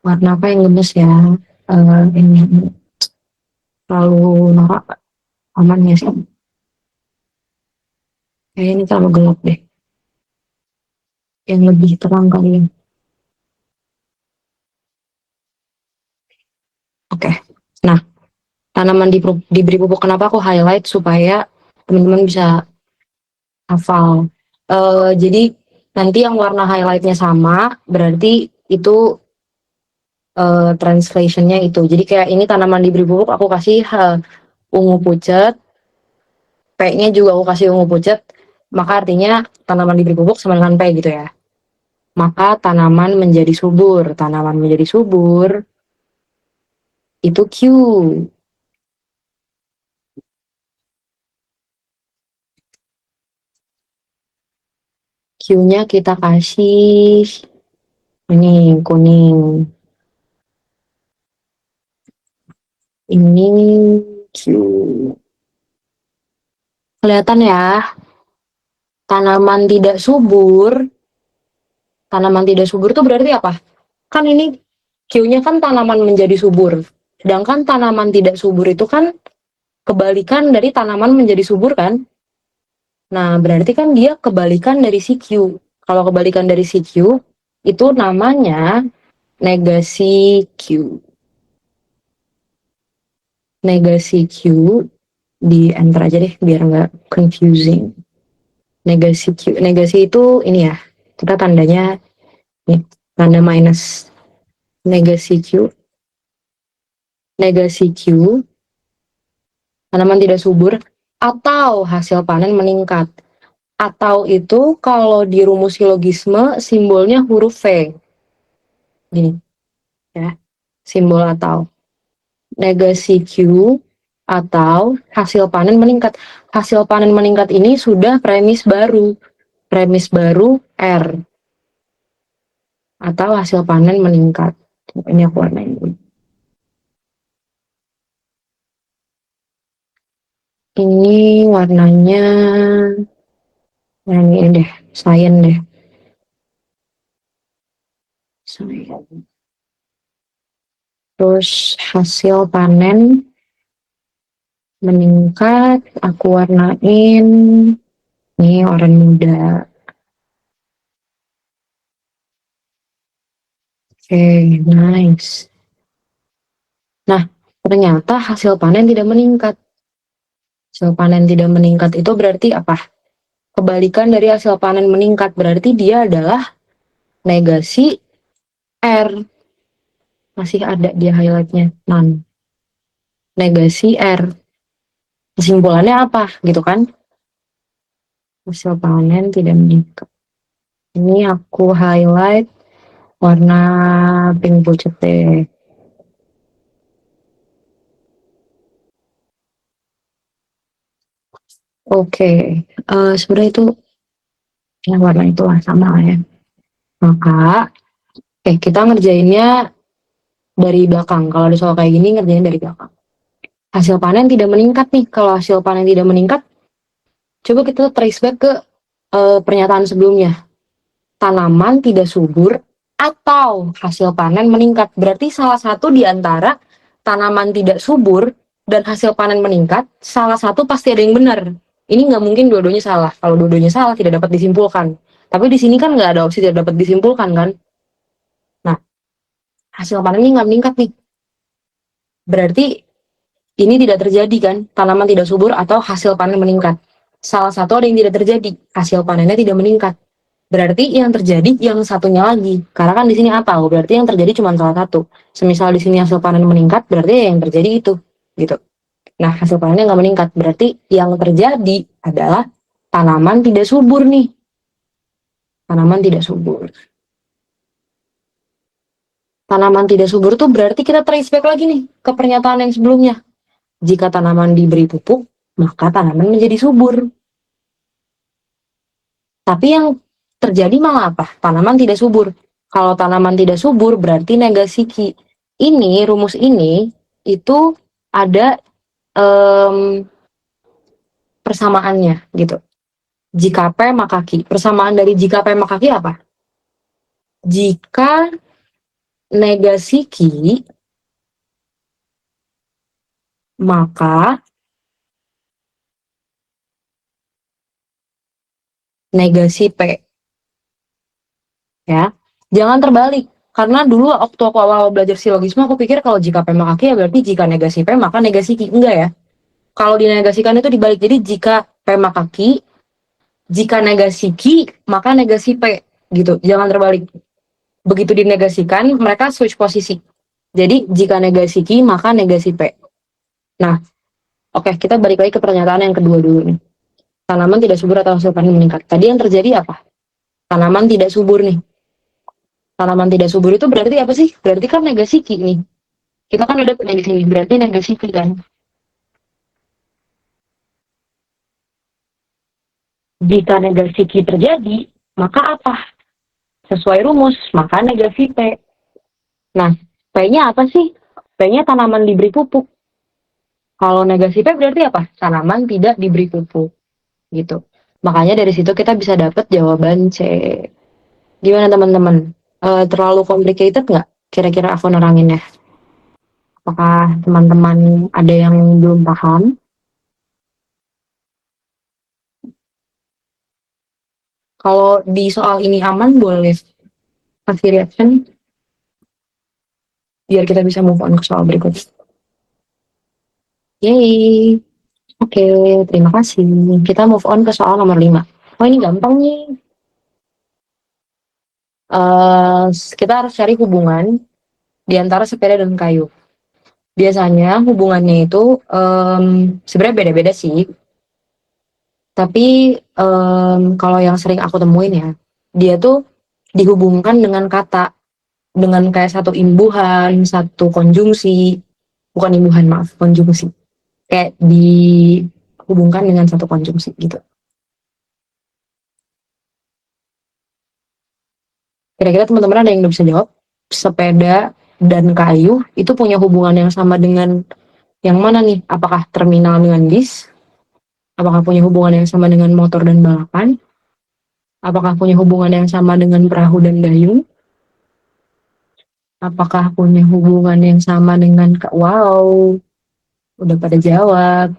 Warna apa yang gemes ya? Ini terlalu norak. Aman ya sih? Kayaknya ini terlalu gelap deh. Yang lebih terang kali ya. Oke. Nah, tanaman diberi pupuk. Kenapa aku highlight? Supaya teman-teman bisa hafal. Jadi nanti yang warna highlightnya sama, berarti itu translationnya itu. Jadi kayak ini tanaman diberi pupuk, aku kasih ungu pucat, P-nya juga aku kasih ungu pucat, maka artinya tanaman diberi pupuk sama dengan P gitu ya. Maka tanaman menjadi subur. Tanaman menjadi subur itu Q. Q-nya kita kasih ini kuning. Ini Q. Kelihatan ya, tanaman tidak subur. Tanaman tidak subur itu berarti apa? Kan ini Q-nya kan tanaman menjadi subur. Sedangkan tanaman tidak subur itu kan kebalikan dari tanaman menjadi subur kan? Nah, berarti kan dia kebalikan dari si Q. Kalau kebalikan dari si Q, itu namanya negasi Q. Negasi Q, di enter aja deh biar nggak confusing. Negasi Q. Negasi itu ini ya, kita tandanya nih, tanda minus. Negasi Q. Negasi Q, tanaman tidak subur, atau hasil panen meningkat. Atau itu kalau di rumus silogisme simbolnya huruf V. Gini, ya. Simbol atau. Negasi Q atau hasil panen meningkat. Hasil panen meningkat ini sudah premis baru. Premis baru R. Atau hasil panen meningkat. Ini aku warnain dulu. Ini warnanya yang ini deh, cyan deh. Cyan. Terus hasil panen meningkat, aku warnain ini oranye muda. Oke, nice. Nah, ternyata hasil panen tidak meningkat. Hasil panen tidak meningkat itu berarti apa? Kebalikan dari hasil panen meningkat, berarti dia adalah negasi R. Masih ada dia highlightnya, none. Negasi R. Kesimpulannya apa gitu kan? Hasil panen tidak meningkat. Ini aku highlight warna pink pucat deh. Oke, sebenarnya itu yang warna itu lah sama lah ya. Maka, kita ngerjainnya dari belakang. Kalau ada soal kayak gini ngerjain dari belakang. Hasil panen tidak meningkat nih. Kalau hasil panen tidak meningkat, coba kita trace back ke pernyataan sebelumnya. Tanaman tidak subur atau hasil panen meningkat. Berarti salah satu di antara tanaman tidak subur dan hasil panen meningkat, salah satu pasti ada yang benar. Ini nggak mungkin dua-duanya salah. Kalau dua-duanya salah tidak dapat disimpulkan. Tapi di sini kan nggak ada opsi tidak dapat disimpulkan kan. Nah, hasil panennya nggak meningkat nih. Berarti ini tidak terjadi kan, tanaman tidak subur atau hasil panen meningkat. Salah satu ada yang tidak terjadi, hasil panennya tidak meningkat. Berarti yang terjadi yang satunya lagi. Karena kan di sini atau berarti yang terjadi cuma salah satu. Semisal di sini hasil panen meningkat, berarti yang terjadi itu, gitu. Nah, hasil panennya nggak meningkat, berarti yang terjadi adalah tanaman tidak subur nih. Tanaman tidak subur. Tanaman tidak subur tuh berarti kita trace back lagi nih ke pernyataan yang sebelumnya. Jika tanaman diberi pupuk, maka tanaman menjadi subur. Tapi yang terjadi malah apa? Tanaman tidak subur. Kalau tanaman tidak subur berarti negasi Ki. Ini, rumus ini, itu ada persamaannya gitu. Jika P maka Ki. Persamaan dari jika P maka Ki apa? Jika negasi Ki, maka negasi P. Ya, jangan terbalik. Karena dulu waktu aku awal belajar silogisme, aku pikir kalau jika P maka Q ya berarti jika negasi P maka negasi Q. Enggak ya. Kalau dinegasikan itu dibalik. Jadi jika P maka Q, jika negasi Q maka negasi P. Gitu, jangan terbalik. Begitu dinegasikan, mereka switch posisi. Jadi jika negasi Q maka negasi P. Nah, oke, kita balik lagi ke pernyataan yang kedua dulu nih. Tanaman tidak subur atau hasil panen meningkat. Tadi yang terjadi apa? Tanaman tidak subur nih. Tanaman tidak subur itu berarti apa sih? Berarti kan negasi Ki nih. Kita kan udah punya di sini, berarti negasi Ki kan. Jika negasi Ki terjadi, maka apa? Sesuai rumus, maka negasi P. Nah, P-nya apa sih? P-nya tanaman diberi pupuk. Kalau negasi P berarti apa? Tanaman tidak diberi pupuk. Gitu. Makanya dari situ kita bisa dapat jawaban C. Gimana teman-teman? Terlalu complicated nggak? Kira-kira aku neranginnya. Apakah teman-teman ada yang belum paham? Kalau di soal ini aman, boleh kasih reaction biar kita bisa move on ke soal berikutnya. Yeay. Oke, terima kasih. Kita move on ke soal nomor 5. Oh, ini gampang nih. Kita harus cari hubungan di antara sepeda dan kayu. Biasanya hubungannya itu sebenarnya beda-beda sih. Tapi kalau yang sering aku temuin ya, dia tuh dihubungkan dengan kata, dengan kayak satu imbuhan, satu konjungsi, bukan imbuhan, maaf, konjungsi. Kayak dihubungkan dengan satu konjungsi gitu. Kira-kira teman-teman ada yang udah bisa jawab? Sepeda dan kayu itu punya hubungan yang sama dengan yang mana nih? Apakah terminal dengan bis? Apakah punya hubungan yang sama dengan motor dan balapan? Apakah punya hubungan yang sama dengan perahu dan dayung? Apakah punya hubungan yang sama dengan wow, udah pada jawab.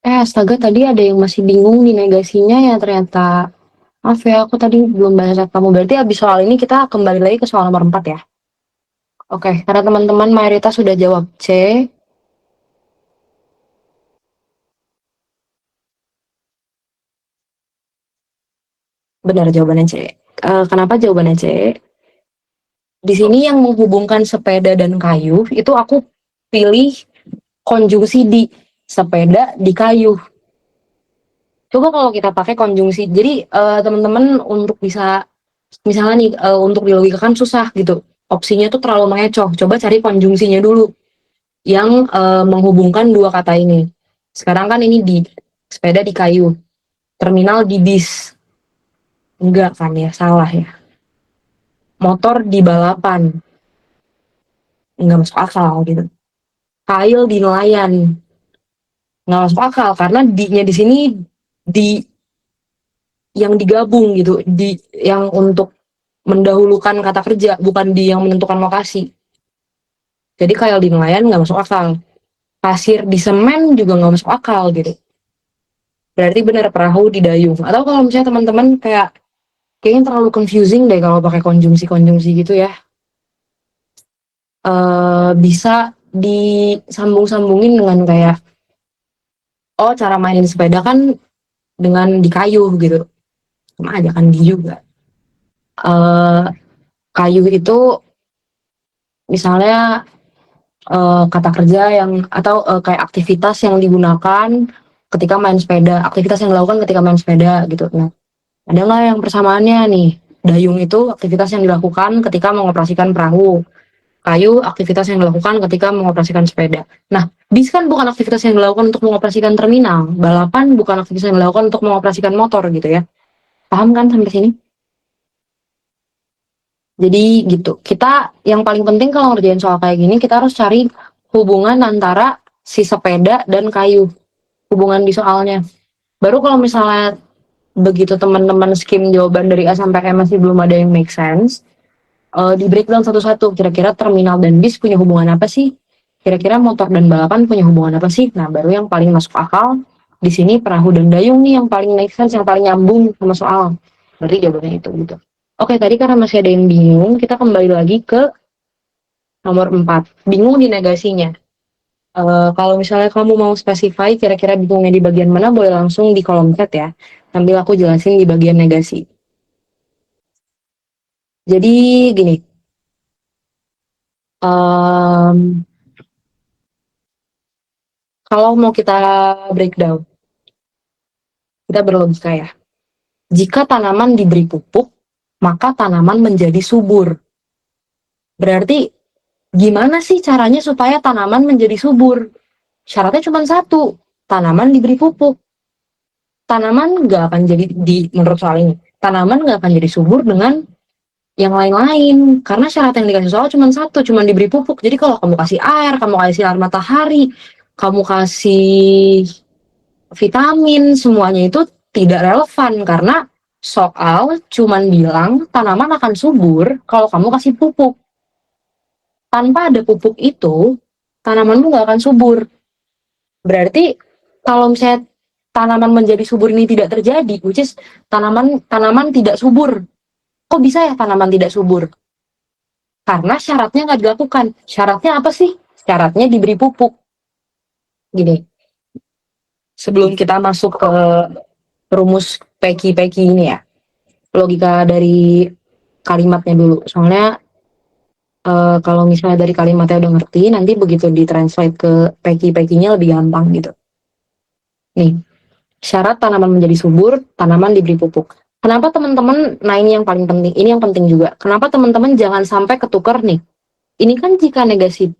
Astaga, tadi ada yang masih bingung nih negasinya ya ternyata. Maaf ya, aku tadi belum bahas kamu. Berarti abis soal ini kita kembali lagi ke soal nomor 4 ya. Oke, karena teman-teman mayoritas sudah jawab C. Benar jawabannya C. Kenapa jawabannya C? Di sini yang menghubungkan sepeda dan kayu, itu aku pilih konjungsi di sepeda di kayu. Coba kalau kita pakai konjungsi, jadi teman-teman untuk bisa, misalnya nih untuk dilogikakan susah gitu, opsinya tuh terlalu mengecoh. Coba cari konjungsinya dulu yang menghubungkan dua kata ini. Sekarang kan ini di sepeda di kayu, terminal di bis, enggak kan ya, salah ya. Motor di balapan, enggak masuk akal gitu. Kail di nelayan, nggak masuk akal karena di-nya di sini di yang digabung gitu, di yang untuk mendahulukan kata kerja, bukan di yang menentukan lokasi. Jadi kayak di nelayan nggak masuk akal. Pasir di semen juga nggak masuk akal gitu. Berarti benar perahu di dayung. Atau kalau misalnya teman-teman kayaknya terlalu confusing deh kalau pakai konjungsi-konjungsi gitu ya. Bisa disambung-sambungin dengan kayak, oh cara mainin sepeda kan dengan di kayu gitu. Sama aja kan di juga. Kayu itu misalnya kata kerja yang atau kayak aktivitas yang digunakan ketika main sepeda, aktivitas yang dilakukan ketika main sepeda gitu. Nah, ada nggak yang persamaannya nih? Dayung itu aktivitas yang dilakukan ketika mengoperasikan perahu. Kayu aktivitas yang dilakukan ketika mengoperasikan sepeda. Nah, bis kan bukan aktivitas yang dilakukan untuk mengoperasikan terminal. Balapan bukan aktivitas yang dilakukan untuk mengoperasikan motor gitu ya. Paham kan sampai sini? Jadi gitu. Kita yang paling penting kalau ngerjain soal kayak gini, kita harus cari hubungan antara si sepeda dan kayu. Hubungan di soalnya. Baru kalau misalnya begitu teman-teman skim jawaban dari A sampai E masih belum ada yang make sense, di breakdown satu-satu. Kira-kira terminal dan bis punya hubungan apa sih? Kira-kira motor dan balapan punya hubungan apa sih? Nah, baru yang paling masuk akal di sini perahu dan dayung nih yang paling make sense, yang paling nyambung sama soal. Berarti jawabannya itu gitu. Oke, tadi karena masih ada yang bingung, kita kembali lagi ke nomor 4. Bingung di negasinya. Kalau misalnya kamu mau specify kira-kira bingungnya di bagian mana, boleh langsung di kolom chat ya. Sambil aku jelasin di bagian negasi. Jadi gini, kalau mau kita breakdown, kita berlogika ya. Jika tanaman diberi pupuk, maka tanaman menjadi subur. Berarti gimana sih caranya supaya tanaman menjadi subur? Syaratnya cuma satu, tanaman diberi pupuk. Tanaman nggak akan jadi, menurut soal ini, tanaman nggak akan jadi subur dengan yang lain-lain. Karena syarat yang dikasih soal cuma satu, cuma diberi pupuk. Jadi kalau kamu kasih air, kamu kasih sinar matahari, kamu kasih vitamin, semuanya itu tidak relevan karena soal cuman bilang tanaman akan subur kalau kamu kasih pupuk. Tanpa ada pupuk itu, tanamanmu nggak akan subur. Berarti kalau misalnya tanaman menjadi subur ini tidak terjadi, which is tanaman tidak subur. Kok bisa ya tanaman tidak subur? Karena syaratnya nggak dilakukan. Syaratnya apa sih? Syaratnya diberi pupuk. Gini, sebelum kita masuk ke rumus peki-peki ini ya, logika dari kalimatnya dulu. Soalnya kalau misalnya dari kalimatnya udah ngerti, nanti begitu ditranslate ke peki-pekinya lebih gampang gitu. Nih, syarat tanaman menjadi subur, tanaman diberi pupuk. Kenapa teman-teman, nah ini yang paling penting, ini yang penting juga. Kenapa teman-teman jangan sampai ketukar nih? Ini kan jika negasi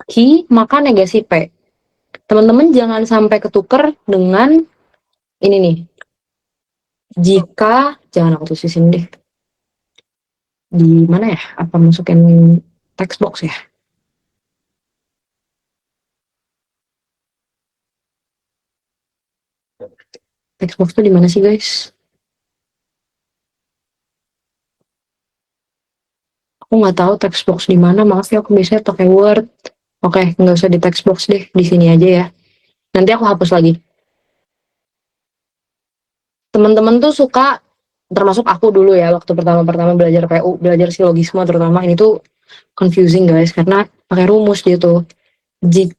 Q, maka negasi P. Teman-teman jangan sampai ketukar dengan ini nih. Jika, jangan aku tulisin deh. Di mana ya? Apa masukin text box ya? Text box tuh di mana sih guys? Aku nggak tahu text box di mana. Maaf ya, aku biasanya pakai Word. Oke, nggak usah di text box deh, di sini aja ya. Nanti aku hapus lagi. Teman-teman tuh suka, termasuk aku dulu ya, waktu pertama-pertama belajar PU, belajar silogisme terutama, ini tuh confusing guys, karena pakai rumus gitu.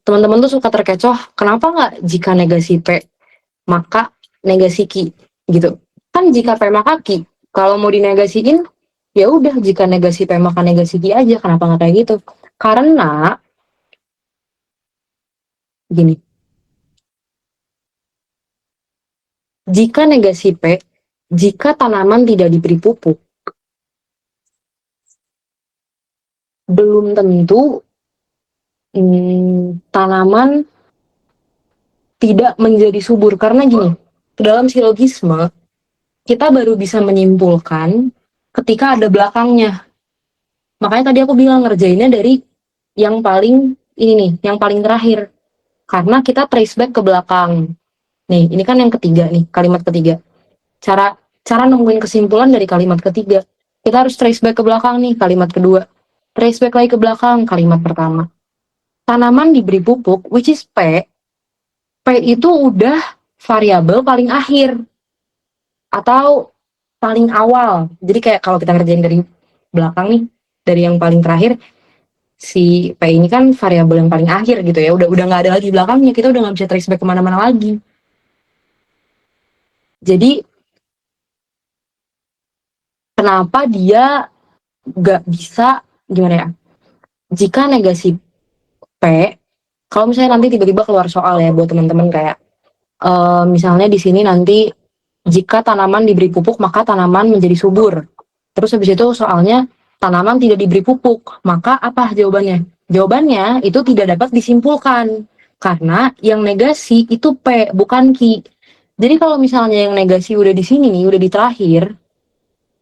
Teman-teman tuh suka terkecoh, kenapa nggak jika negasi P, maka negasi Q, gitu. Kan jika P maka Q, kalau mau dinegasiin, ya udah jika negasi P maka negasi Q aja, kenapa nggak kayak gitu? Karena, gini, jika negasi P, jika tanaman tidak diberi pupuk, belum tentu tanaman tidak menjadi subur. Karena gini, dalam silogisme, kita baru bisa menyimpulkan ketika ada belakangnya. Makanya tadi aku bilang ngerjainnya dari yang paling ini nih, yang paling terakhir. Karena kita trace back ke belakang. Nih, ini kan yang ketiga nih, kalimat ketiga. Cara nemuin kesimpulan dari kalimat ketiga. Kita harus trace back ke belakang nih, kalimat kedua. Trace back lagi ke belakang, kalimat pertama. Tanaman diberi pupuk, which is P. P itu udah variabel paling akhir. Atau paling awal. Jadi kayak kalau kita ngerjain dari belakang nih, dari yang paling terakhir, si P ini kan variabel yang paling akhir gitu ya. Udah nggak ada lagi belakangnya, kita udah nggak bisa trace back kemana-mana lagi. Jadi kenapa dia nggak bisa, gimana ya? Jika negasi P, kalau misalnya nanti tiba-tiba keluar soal ya buat teman-teman kayak misalnya di sini nanti jika tanaman diberi pupuk maka tanaman menjadi subur. Terus habis itu soalnya tanaman tidak diberi pupuk, maka apa jawabannya? Jawabannya itu tidak dapat disimpulkan karena yang negasi itu P bukan Q. Jadi kalau misalnya yang negasi udah di sini nih, udah di terakhir,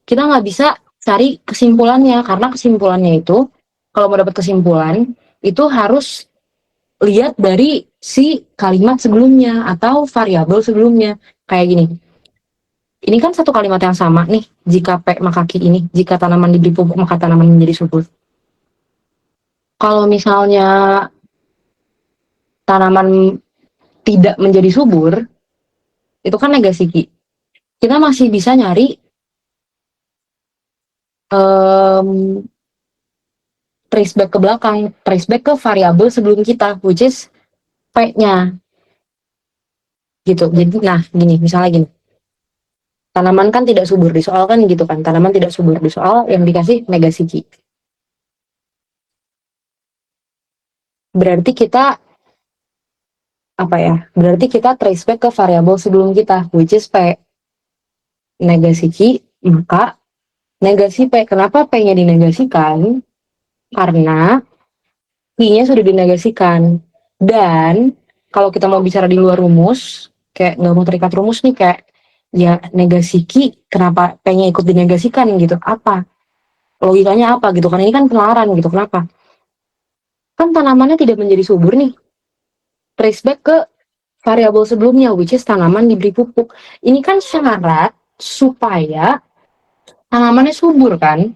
kita nggak bisa cari kesimpulannya karena kesimpulannya itu kalau mau dapat kesimpulan itu harus lihat dari si kalimat sebelumnya atau variabel sebelumnya. Kayak gini. Ini kan satu kalimat yang sama nih. Jika P maka Q ini. Jika tanaman diberi pupuk maka tanaman menjadi subur. Kalau misalnya tanaman tidak menjadi subur, itu kan negasi Q. Kita masih bisa nyari trace back ke belakang, trace back ke variabel sebelum kita, which is P-nya. Gitu. Jadi, nah, gini, misalnya gini. Tanaman kan tidak subur di soal kan gitu kan. Tanaman tidak subur di soal yang dikasih negasi Q. Berarti kita apa ya? Berarti kita trace back ke variabel sebelum kita, which is P. Negasi Q, maka negasi P. Kenapa P-nya dinegasikan? Karena Q-nya sudah dinegasikan. Dan kalau kita mau bicara di luar rumus, kayak nggak mau terikat rumus nih, kayak ya negasi Q, kenapa P-nya ikut dinegasikan gitu? Apa? Logikanya apa gitu kan? Ini kan penalaran gitu. Kenapa? Kan tanamannya tidak menjadi subur nih. Trace back ke variabel sebelumnya, which is tanaman diberi pupuk. Ini kan syarat supaya tanamannya subur kan.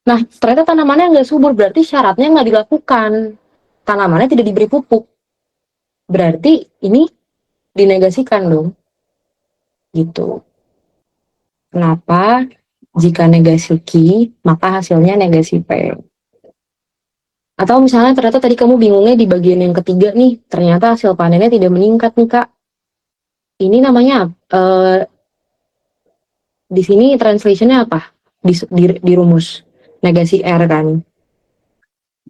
Nah, ternyata tanamannya nggak subur, berarti syaratnya nggak dilakukan. Tanamannya tidak diberi pupuk. Berarti ini dinegasikan dong. Gitu. Kenapa? Jika negasi Q, maka hasilnya negasi P. Atau misalnya ternyata tadi kamu bingungnya di bagian yang ketiga nih, ternyata hasil panennya tidak meningkat nih Kak. Ini namanya di sini translationnya apa? Di rumus negasi R kan.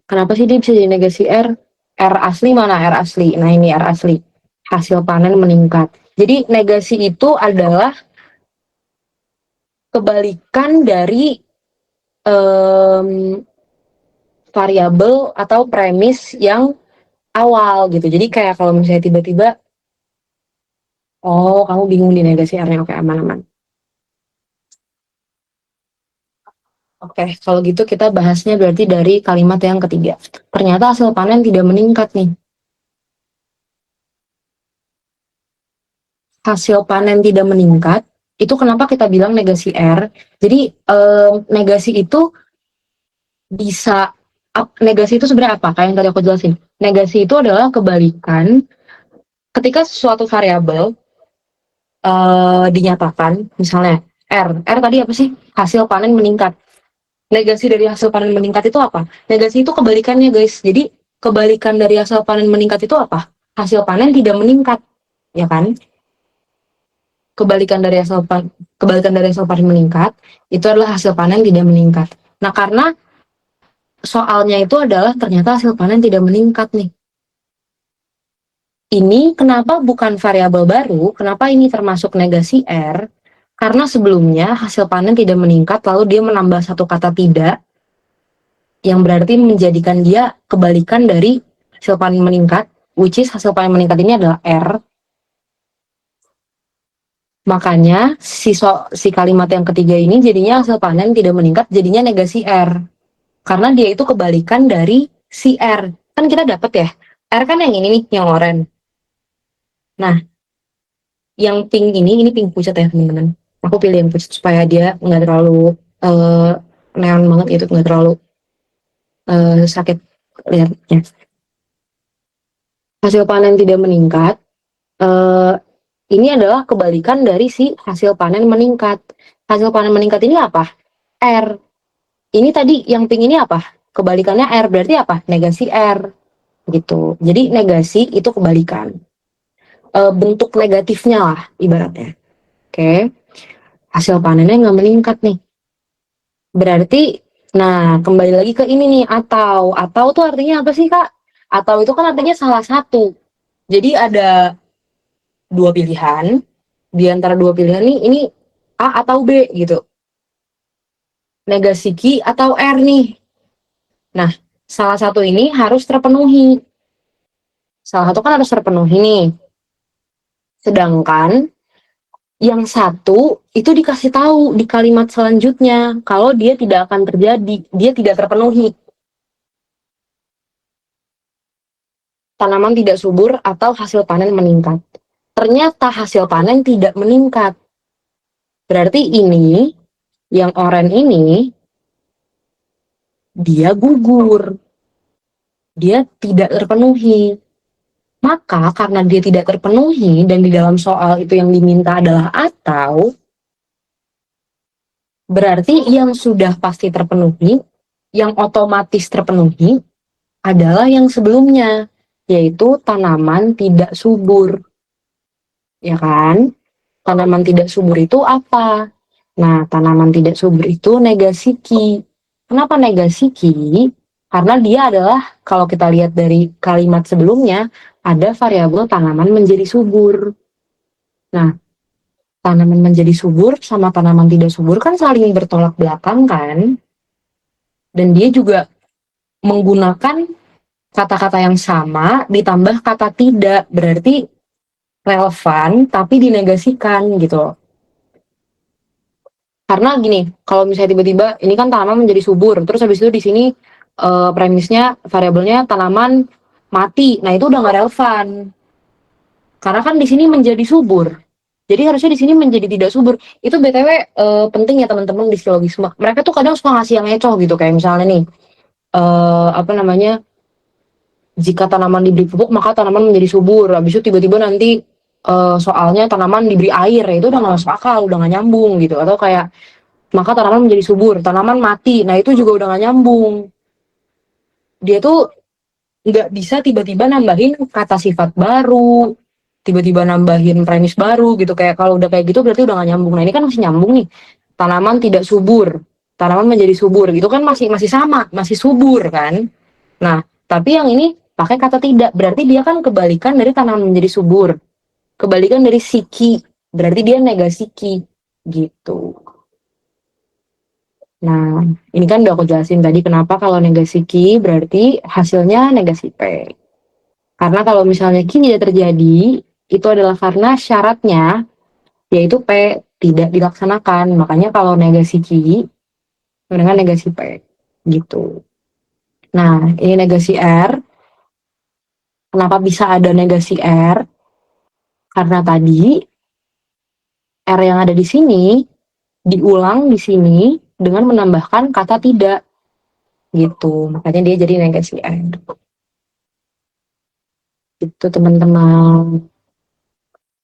Kenapa sih dia bisa jadi negasi R? R asli mana R asli? Nah ini R asli. Hasil panen meningkat. Jadi negasi itu adalah kebalikan dari variabel atau premis yang awal gitu. Jadi kayak kalau misalnya tiba-tiba, oh kamu bingung di negasi R-nya, oke aman-aman. Oke, kalau gitu kita bahasnya berarti dari kalimat yang ketiga. Ternyata hasil panen tidak meningkat nih. Hasil panen tidak meningkat, itu kenapa kita bilang negasi R. Jadi negasi itu bisa, negasi itu sebenarnya apa? Kayak yang tadi aku jelasin. Negasi itu adalah kebalikan ketika suatu variabel dinyatakan, misalnya R tadi apa sih? Hasil panen meningkat. Negasi dari hasil panen meningkat itu apa? Negasi itu kebalikannya guys. Jadi kebalikan dari hasil panen meningkat itu apa? Hasil panen tidak meningkat, ya kan? Kebalikan dari hasil panen meningkat itu adalah hasil panen tidak meningkat. Nah karena soalnya itu adalah ternyata hasil panen tidak meningkat nih. Ini kenapa bukan variabel baru? Kenapa ini termasuk negasi R? Karena sebelumnya hasil panen tidak meningkat, lalu dia menambah satu kata tidak, yang berarti menjadikan dia kebalikan dari hasil panen meningkat, which is hasil panen meningkat ini adalah R. Makanya si kalimat yang ketiga ini jadinya hasil panen tidak meningkat, jadinya negasi R. Karena dia itu kebalikan dari si R. Kan kita dapat ya, R kan yang ini nih, yang oranye. Nah, yang pink ini pink pucat ya teman-teman. Aku pilih yang pucat supaya dia nggak terlalu neon banget gitu, nggak terlalu sakit lihatnya. Hasil panen tidak meningkat, ini adalah kebalikan dari si hasil panen meningkat. Hasil panen meningkat ini apa? R. Ini tadi yang pink ini apa? Kebalikannya R, berarti apa? Negasi R. Gitu. Jadi negasi itu kebalikan. Bentuk negatifnya lah ibaratnya. Oke, hasil panennya nggak meningkat nih. Berarti, nah kembali lagi ke ini nih, atau tuh artinya apa sih Kak? Atau itu kan artinya salah satu. Jadi ada dua pilihan, di antara dua pilihan nih, ini A atau B gitu. Negasi Q atau R nih. Nah, salah satu ini harus terpenuhi. Salah satu kan harus terpenuhi nih. Sedangkan yang satu itu dikasih tahu di kalimat selanjutnya kalau dia tidak akan terjadi, dia tidak terpenuhi. Tanaman tidak subur atau hasil panen meningkat. Ternyata hasil panen tidak meningkat. Berarti ini, yang oranye ini, dia gugur. Dia tidak terpenuhi. Maka karena dia tidak terpenuhi dan di dalam soal itu yang diminta adalah atau, berarti yang sudah pasti terpenuhi, yang otomatis terpenuhi adalah yang sebelumnya, yaitu tanaman tidak subur. Ya kan? Tanaman tidak subur itu apa? Nah, tanaman tidak subur itu negasi Q. Kenapa negasi Q? Karena dia adalah, kalau kita lihat dari kalimat sebelumnya, ada variabel tanaman menjadi subur. Nah, tanaman menjadi subur sama tanaman tidak subur kan saling bertolak belakang kan? Dan dia juga menggunakan kata-kata yang sama ditambah kata tidak, berarti relevan tapi dinegasikan gitu. Karena gini, kalau misalnya tiba-tiba ini kan tanaman menjadi subur, terus habis itu di sini premisnya variabelnya tanaman mati, nah itu udah nggak relevan. Karena kan di sini menjadi subur, jadi harusnya di sini menjadi tidak subur. Itu btw penting ya teman-teman di silogisme. Mereka tuh kadang suka ngasih yang ngecoh gitu, kayak misalnya nih apa namanya, jika tanaman diberi pupuk maka tanaman menjadi subur. Habis itu tiba-tiba nanti soalnya tanaman diberi air, ya itu udah nggak masuk akal, udah nggak nyambung gitu. Atau kayak maka tanaman menjadi subur, tanaman mati, nah itu juga udah gak nyambung. Dia tuh nggak bisa tiba-tiba nambahin kata sifat baru, tiba-tiba nambahin premis baru gitu. Kayak kalau udah kayak gitu berarti udah gak nyambung. Nah ini kan masih nyambung nih, tanaman tidak subur, tanaman menjadi subur, gitu kan masih masih sama, masih subur kan. Nah tapi yang ini pakai kata tidak, berarti dia kan kebalikan dari tanaman menjadi subur, kebalikan dari siki, berarti dia negasi ki gitu. Nah, ini kan udah aku jelasin tadi kenapa kalau negasi Q berarti hasilnya negasi P. Karena kalau misalnya Q tidak terjadi, itu adalah karena syaratnya, yaitu P tidak dilaksanakan. Makanya kalau negasi Q dengan negasi P. Gitu. Nah, ini negasi R. Kenapa bisa ada negasi R? Karena tadi R yang ada di sini diulang di sini dengan menambahkan kata tidak. Gitu. Makanya dia jadi negasi R. Itu teman-teman.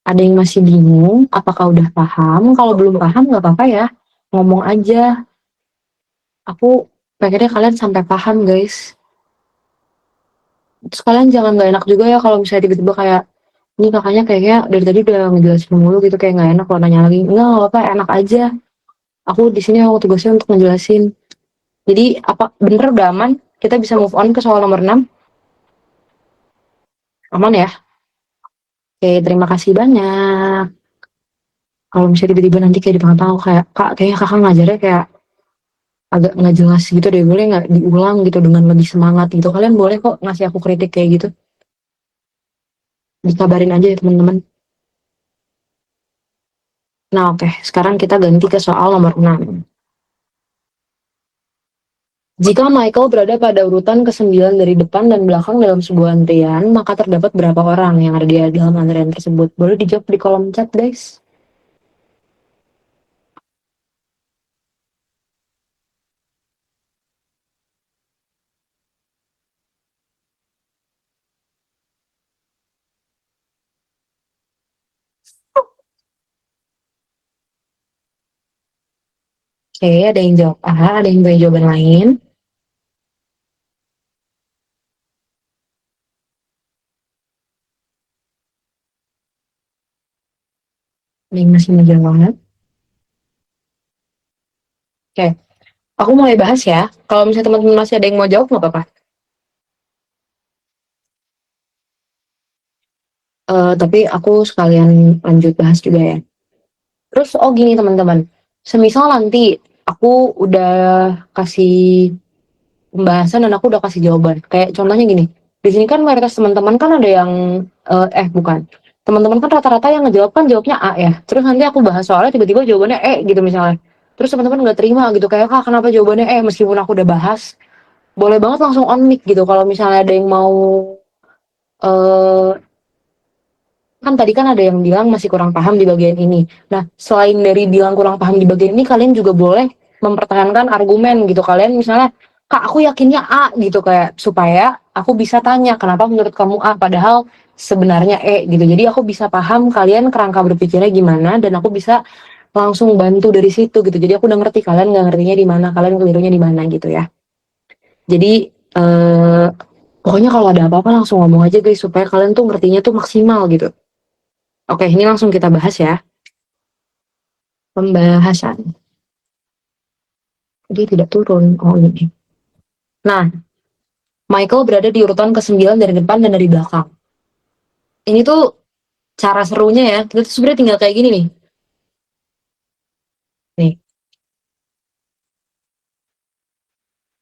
Ada yang masih bingung? Apakah udah paham? Kalau belum paham nggak apa-apa ya, ngomong aja. Aku pengennya kalian sampai paham guys. Terus kalian jangan nggak enak juga ya kalau misalnya tiba-tiba kayak ini kakaknya kayaknya dari tadi udah ngejelasin mulu gitu, kayak nggak enak kalau nanya lagi. Enggak, nggak apa-apa, enak aja. Aku di sini aku tugasnya untuk ngejelasin. Jadi apa bener udah aman? Kita bisa move on ke soal nomor 6. Aman ya? Oke, terima kasih banyak. Kalau misalnya tiba-tiba nanti kayak dipantau kayak kak, kayaknya kakak ngajarnya kayak agak nggak jelas gitu deh, boleh nggak diulang gitu dengan lebih semangat gitu. Kalian boleh kok ngasih aku kritik kayak gitu, dikabarin aja ya teman-teman. Nah oke, sekarang kita ganti ke soal nomor 6. Jika Michael berada pada urutan ke-9 dari depan dan belakang dalam sebuah antrian, maka terdapat berapa orang yang ada di dalam antrian tersebut? Boleh dijawab di kolom chat guys. Oke, ada yang jawab A, ada yang punya jawaban lain. Ini masih muncul banget. Oke, aku mulai bahas ya. Kalau misalnya teman-teman masih ada yang mau jawab, nggak apa-apa. Tapi aku sekalian lanjut bahas juga ya. Terus, oh gini teman-teman. Semisal nanti aku udah kasih pembahasan dan aku udah kasih jawaban. Kayak contohnya gini, di sini kan mayoritas teman-teman kan ada yang bukan. Teman-teman kan rata-rata yang ngejawab kan jawabnya A ya. Terus nanti aku bahas soalnya tiba-tiba jawabannya E gitu misalnya. Terus teman-teman nggak terima gitu kayak kak kenapa jawabannya E meskipun aku udah bahas. Boleh banget langsung on mic gitu kalau misalnya ada yang mau eh kan tadi kan ada yang bilang masih kurang paham di bagian ini. Nah, selain dari bilang kurang paham di bagian ini, kalian juga boleh mempertahankan argumen gitu. Kalian misalnya, kak aku yakinnya A gitu kayak supaya aku bisa tanya kenapa menurut kamu A padahal sebenarnya E gitu. Jadi aku bisa paham kalian kerangka berpikirnya gimana dan aku bisa langsung bantu dari situ gitu. Jadi aku udah ngerti kalian nggak ngertinya di mana, kalian kelirunya di mana gitu ya. Jadi pokoknya kalau ada apa-apa langsung ngomong aja guys supaya kalian tuh ngertinya tuh maksimal gitu. Oke, ini langsung kita bahas ya. Pembahasan. Dia tidak turun. Oh ini. Nah, Michael berada di urutan ke-9 dari depan dan dari belakang. Ini tuh cara serunya ya. Kita tuh sebenarnya tinggal kayak gini nih. Nih,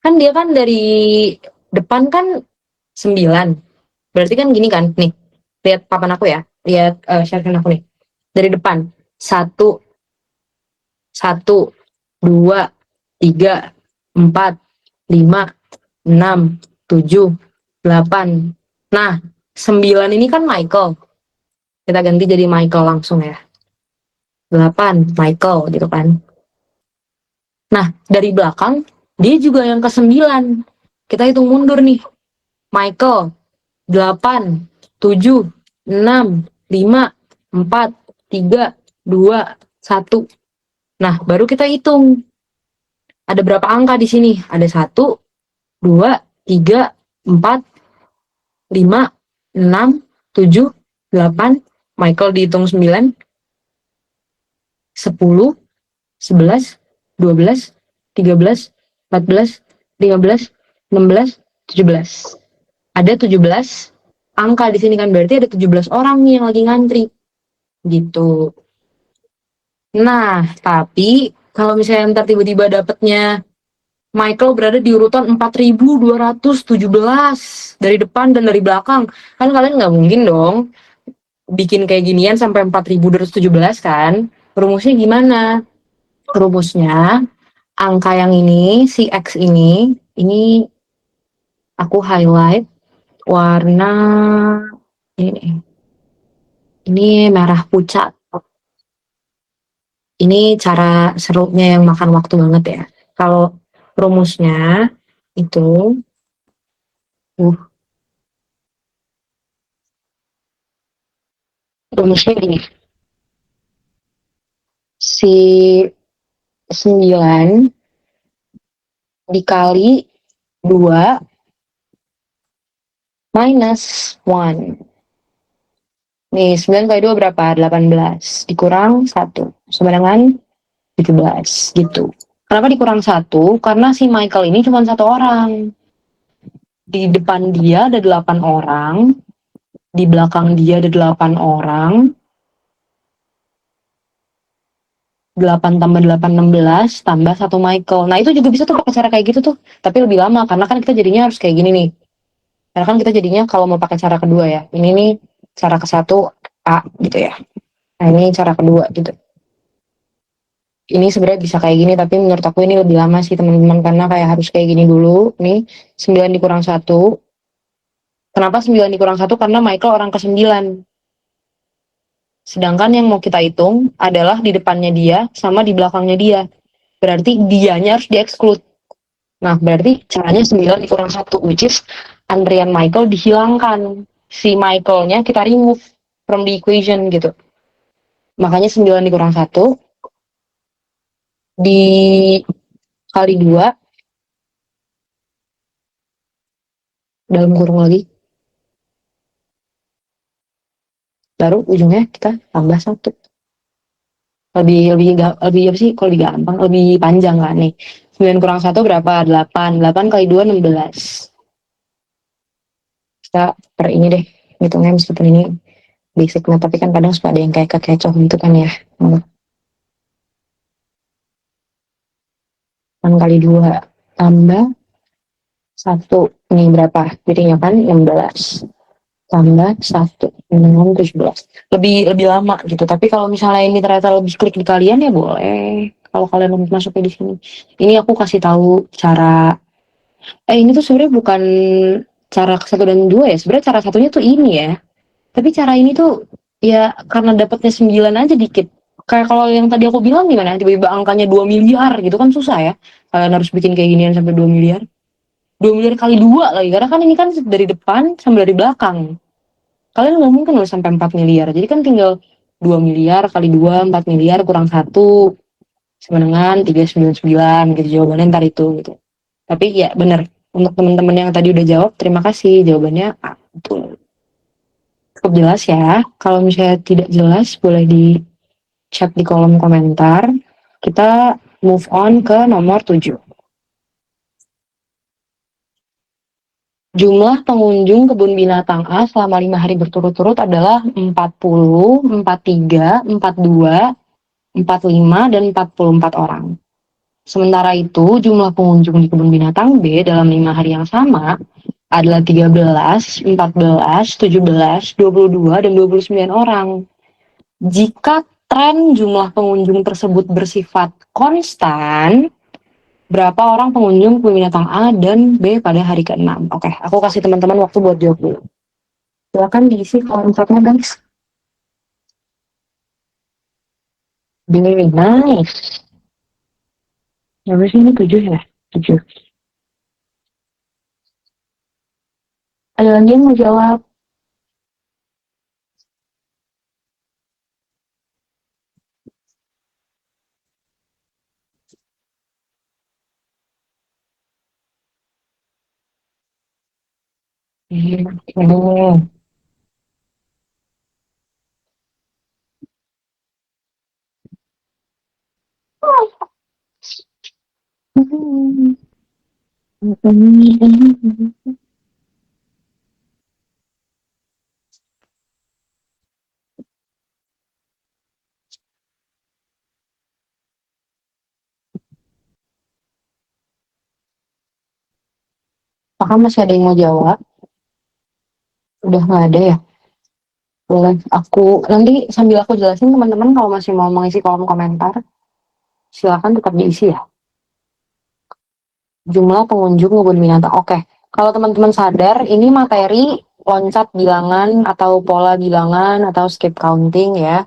kan dia kan dari depan kan 9. Berarti kan gini kan, nih. Lihat papan aku ya. Lihat share aku nih. Dari depan. Satu, satu, dua, tiga, empat, lima, enam, tujuh, delapan. Nah, 9 ini kan Michael. Kita ganti jadi Michael langsung ya. 8, Michael gitu kan. Nah, dari belakang, dia juga yang ke-9. Kita hitung mundur nih. Michael, 8, 7, 6, 5, 4, 3, 2, 1. Nah, baru kita hitung. Ada berapa angka di sini? Ada 1, 2, 3, 4, 5, 6, 7, 8. Michael dihitung 9, 10, 11, 12, 13, 14, 15, 16, 17. Ada 17 angka di sini kan berarti ada 17 orang nih yang lagi ngantri gitu. Nah, tapi kalau misalnya ntar tiba-tiba dapetnya Michael berada di urutan 4217 dari depan dan dari belakang. Kan kalian nggak mungkin dong bikin kayak ginian sampai 4217 kan. Rumusnya gimana? Rumusnya angka yang ini, si X ini aku highlight warna ini, ini merah pucat. Ini cara serunya yang makan waktu banget ya. Kalau rumusnya itu, uh, rumusnya gini, si 9 dikali 2 minus 1. Nih, 9 kali 2 berapa? 18. Dikurang 1. Sama dengan 17. Gitu. Kenapa dikurang 1? Karena si Michael ini cuma 1 orang. Di depan dia ada 8 orang. Di belakang dia ada 8 orang. 8 tambah 8, 16. Tambah 1 Michael. Nah, itu juga bisa tuh pakai cara kayak gitu tuh. Tapi lebih lama. Karena kan kita jadinya harus kayak gini nih. Karena kan kita jadinya kalau mau pakai cara kedua ya. Ini nih cara ke-1 A gitu ya. Nah, ini cara kedua gitu. Ini sebenarnya bisa kayak gini, tapi menurut aku ini lebih lama sih teman-teman, karena kayak harus kayak gini dulu. Nih, 9 dikurang 1. Kenapa 9 dikurang 1? Karena Michael orang ke-9. Sedangkan yang mau kita hitung adalah di depannya dia sama di belakangnya dia. Berarti dianya harus di-exclude. Nah, berarti caranya 9 dikurang 1, which is antrian Michael dihilangkan. Si Michaelnya kita remove from the equation gitu. Makanya 9 dikurang 1 dikali 2 dalam kurung lagi. Baru ujungnya kita tambah 1. lebih apa sih kalau lebih gampang, lebih panjang kan nih. 9 kurang 1 berapa? 8. 8 kali 2 16. Kita per ini deh, hitungnya meskipun ini basic, nah tapi kan kadang suka ada yang kayak kekecoh gitu kan ya. 8 kali 2 tambah 1, ini berapa? Jadinya kan 16 tambah 1, 17. Lebih lama gitu, tapi kalau misalnya ini ternyata lebih klik di kalian ya boleh. Kalau kalian mau masuknya di sini. Ini aku kasih tahu cara, ini tuh sebenarnya bukan cara satu dan dua ya. Sebenarnya cara satunya tuh ini ya. Tapi cara ini tuh ya karena dapatnya 9 aja dikit. Kayak kalau yang tadi aku bilang gimana, tiba-tiba angkanya 2 miliar gitu kan susah ya. Kalian harus bikin kayak ginian sampai 2 miliar. 2 miliar kali 2 lagi, karena kan ini kan dari depan sampai dari belakang. Kalian nggak mungkin loh sampai 4 miliar. Jadi kan tinggal 2 miliar kali 2, 4 miliar kurang 1, sama dengan 399 gitu jawabannya ntar itu gitu. Tapi ya bener, untuk teman-teman yang tadi udah jawab, terima kasih jawabannya A. Betul. Cukup jelas ya. Kalau misalnya tidak jelas, boleh di chat di kolom komentar. Kita move on ke nomor 7. Jumlah pengunjung kebun binatang A selama 5 hari berturut-turut adalah 40, 43, 42, 45, dan 44 orang. Sementara itu, jumlah pengunjung di kebun binatang B dalam 5 hari yang sama adalah 13, 14, 17, 22, dan 29 orang. Jika tren jumlah pengunjung tersebut bersifat konstan, berapa orang pengunjung kebun binatang A dan B pada hari ke-6? Oke, aku kasih teman-teman waktu buat jawab dulu. Silakan diisi konsepnya, guys. Very nice. Habis ini 7 ya? 7. Ada lagi yang mau jawab? Ini. Apakah masih ada yang mau jawab? Udah nggak ada ya? Boleh aku nanti sambil aku jelasin, teman-teman kalau masih mau mengisi kolom komentar, silakan tetap diisi ya. Jumlah pengunjung kebun binatang. Oke, kalau teman-teman sadar, ini materi loncat bilangan atau pola bilangan atau skip counting ya.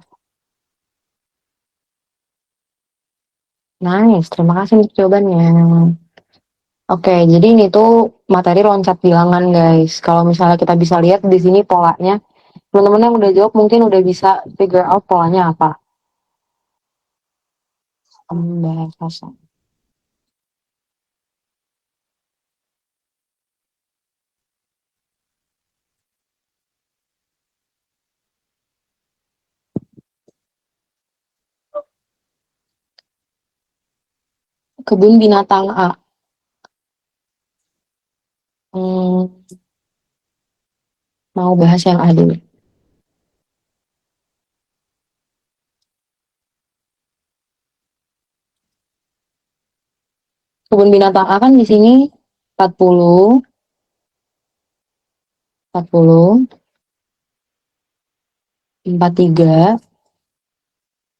Nice, terima kasih untuk jawabannya. Oke, jadi ini tuh materi loncat bilangan, guys. Kalau misalnya kita bisa lihat di sini polanya, teman-teman yang udah jawab mungkin udah bisa figure out polanya apa. Pembahasan. Kebun binatang A. Mau bahas yang A dulu. Kebun binatang A kan di sini 40, 40, 43,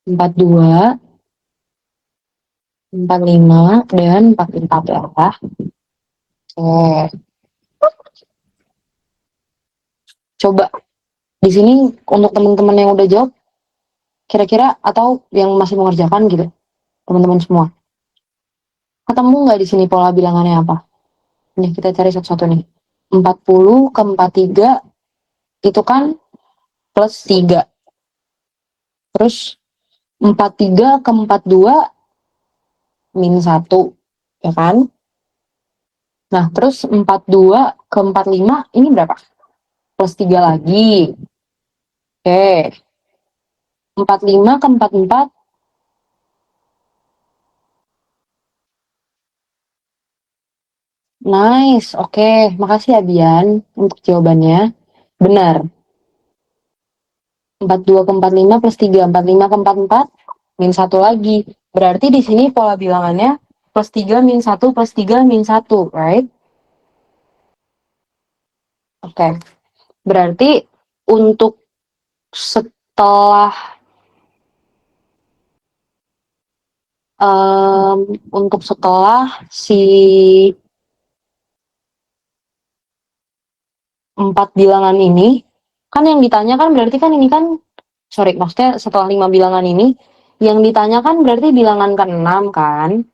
42, 45, dan 44 ya. Oke. Coba di sini untuk teman-teman yang udah jawab, kira-kira atau yang masih mengerjakan gitu, teman-teman semua. Ketemu nggak di sini pola bilangannya apa? Nih kita cari satu-satu nih. 40 ke 43 itu kan plus 3. Terus 43 ke 42 min 1, ya kan? Nah, terus 42 ke 45 ini berapa? Plus 3 lagi. Oke. 45 ke 44 Nice, oke. Makasih ya Bian untuk jawabannya. Benar. 42 ke 45 plus 3. 45 ke 44 min 1 lagi. Berarti di sini pola bilangannya plus 3 min 1 plus 3 min 1, right? Oke. Berarti untuk setelah untuk setelah si 4 bilangan ini, kan yang ditanyakan berarti kan ini kan, sorry, maksudnya setelah 5 bilangan ini, yang ditanyakan berarti bilangan ke-6 kan?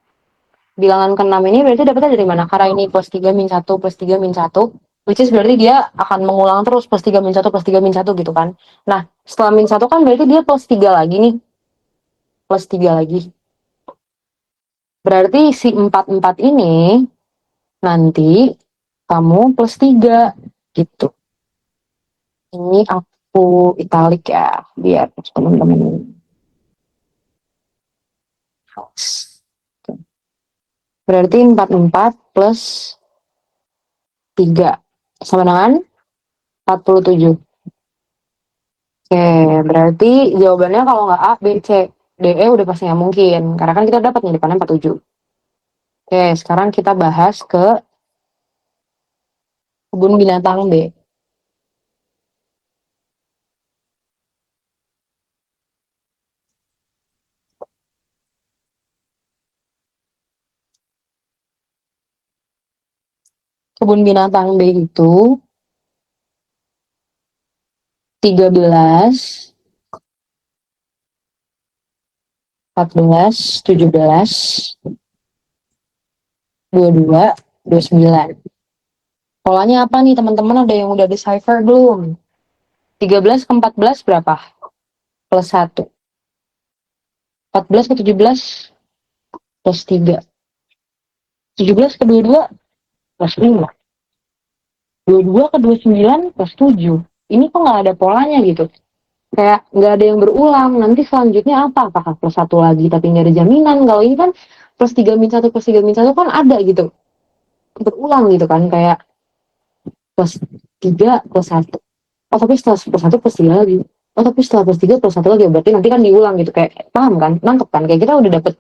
Bilangan ke-6 ini berarti dapetnya dari mana? Karena ini plus 3 min 1 plus 3 min 1, which is berarti dia akan mengulang terus plus 3 min 1 plus 3 min 1 gitu kan. Nah, setelah min 1 kan berarti dia plus 3 lagi nih. Plus 3 lagi. Berarti si 44 ini nanti kamu plus 3 gitu. Ini aku italik ya, biar teman-teman. Berarti 44 plus 3 sama dengan 47. Oke, berarti jawabannya kalau nggak A, B, C, D, E udah pasti nggak mungkin. Karena kan kita dapat nih depannya 47. Oke, sekarang kita bahas ke kebun binatang B. Kebun binatang B itu 13, 14, 17, 22, 29. Polanya apa nih teman-teman? Ada yang udah decipher belum? 13 ke 14 berapa? Plus 1. 14 ke 17 plus 3. 17 ke 22 plus 5. 22 ke 29 plus 7. Ini kok nggak ada polanya gitu. Kayak nggak ada yang berulang. Nanti selanjutnya apa? Apakah plus 1 lagi tapi nggak ada jaminan. Kalau ini kan plus 3 min 1 plus 3 min 1 kan ada gitu. Berulang gitu kan. Kayak plus 3 plus 1. Oh tapi setelah plus 1 plus 3 lagi. Oh tapi setelah plus 3 plus 1 lagi. Berarti nanti kan diulang gitu. Kayak paham kan? Nangkep kan? Kayak kita udah dapet.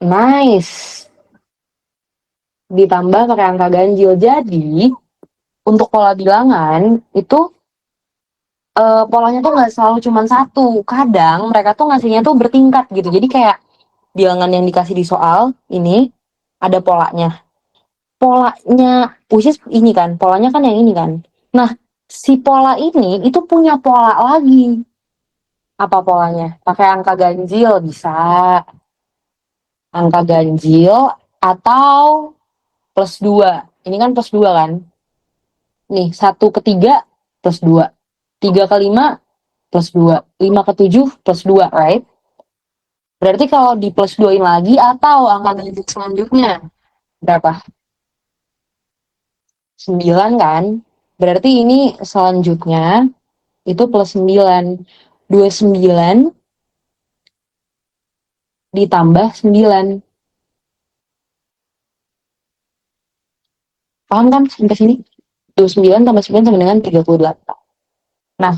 Nice. Ditambah pakai angka ganjil. Jadi untuk pola bilangan itu polanya tuh nggak selalu cuma satu. Kadang mereka tuh ngasihnya tuh bertingkat gitu. Jadi kayak bilangan yang dikasih di soal ini ada polanya. Polanya, which is ini kan, polanya kan yang ini kan. Nah, si pola ini itu punya pola lagi. Apa polanya? Pakai angka ganjil bisa. Angka ganjil atau plus 2. Ini kan plus 2 kan. Nih, 1 ke 3 plus 2. 3 ke 5 plus 2. 5 ke 7 plus 2, right? Berarti kalau di plus 2-in lagi atau angka ganjil selanjutnya berapa? 9 kan? Berarti ini selanjutnya itu plus 9. 29 ditambah 9. Paham kan sampai sini? 29 tambah 9 sama dengan 38. Nah,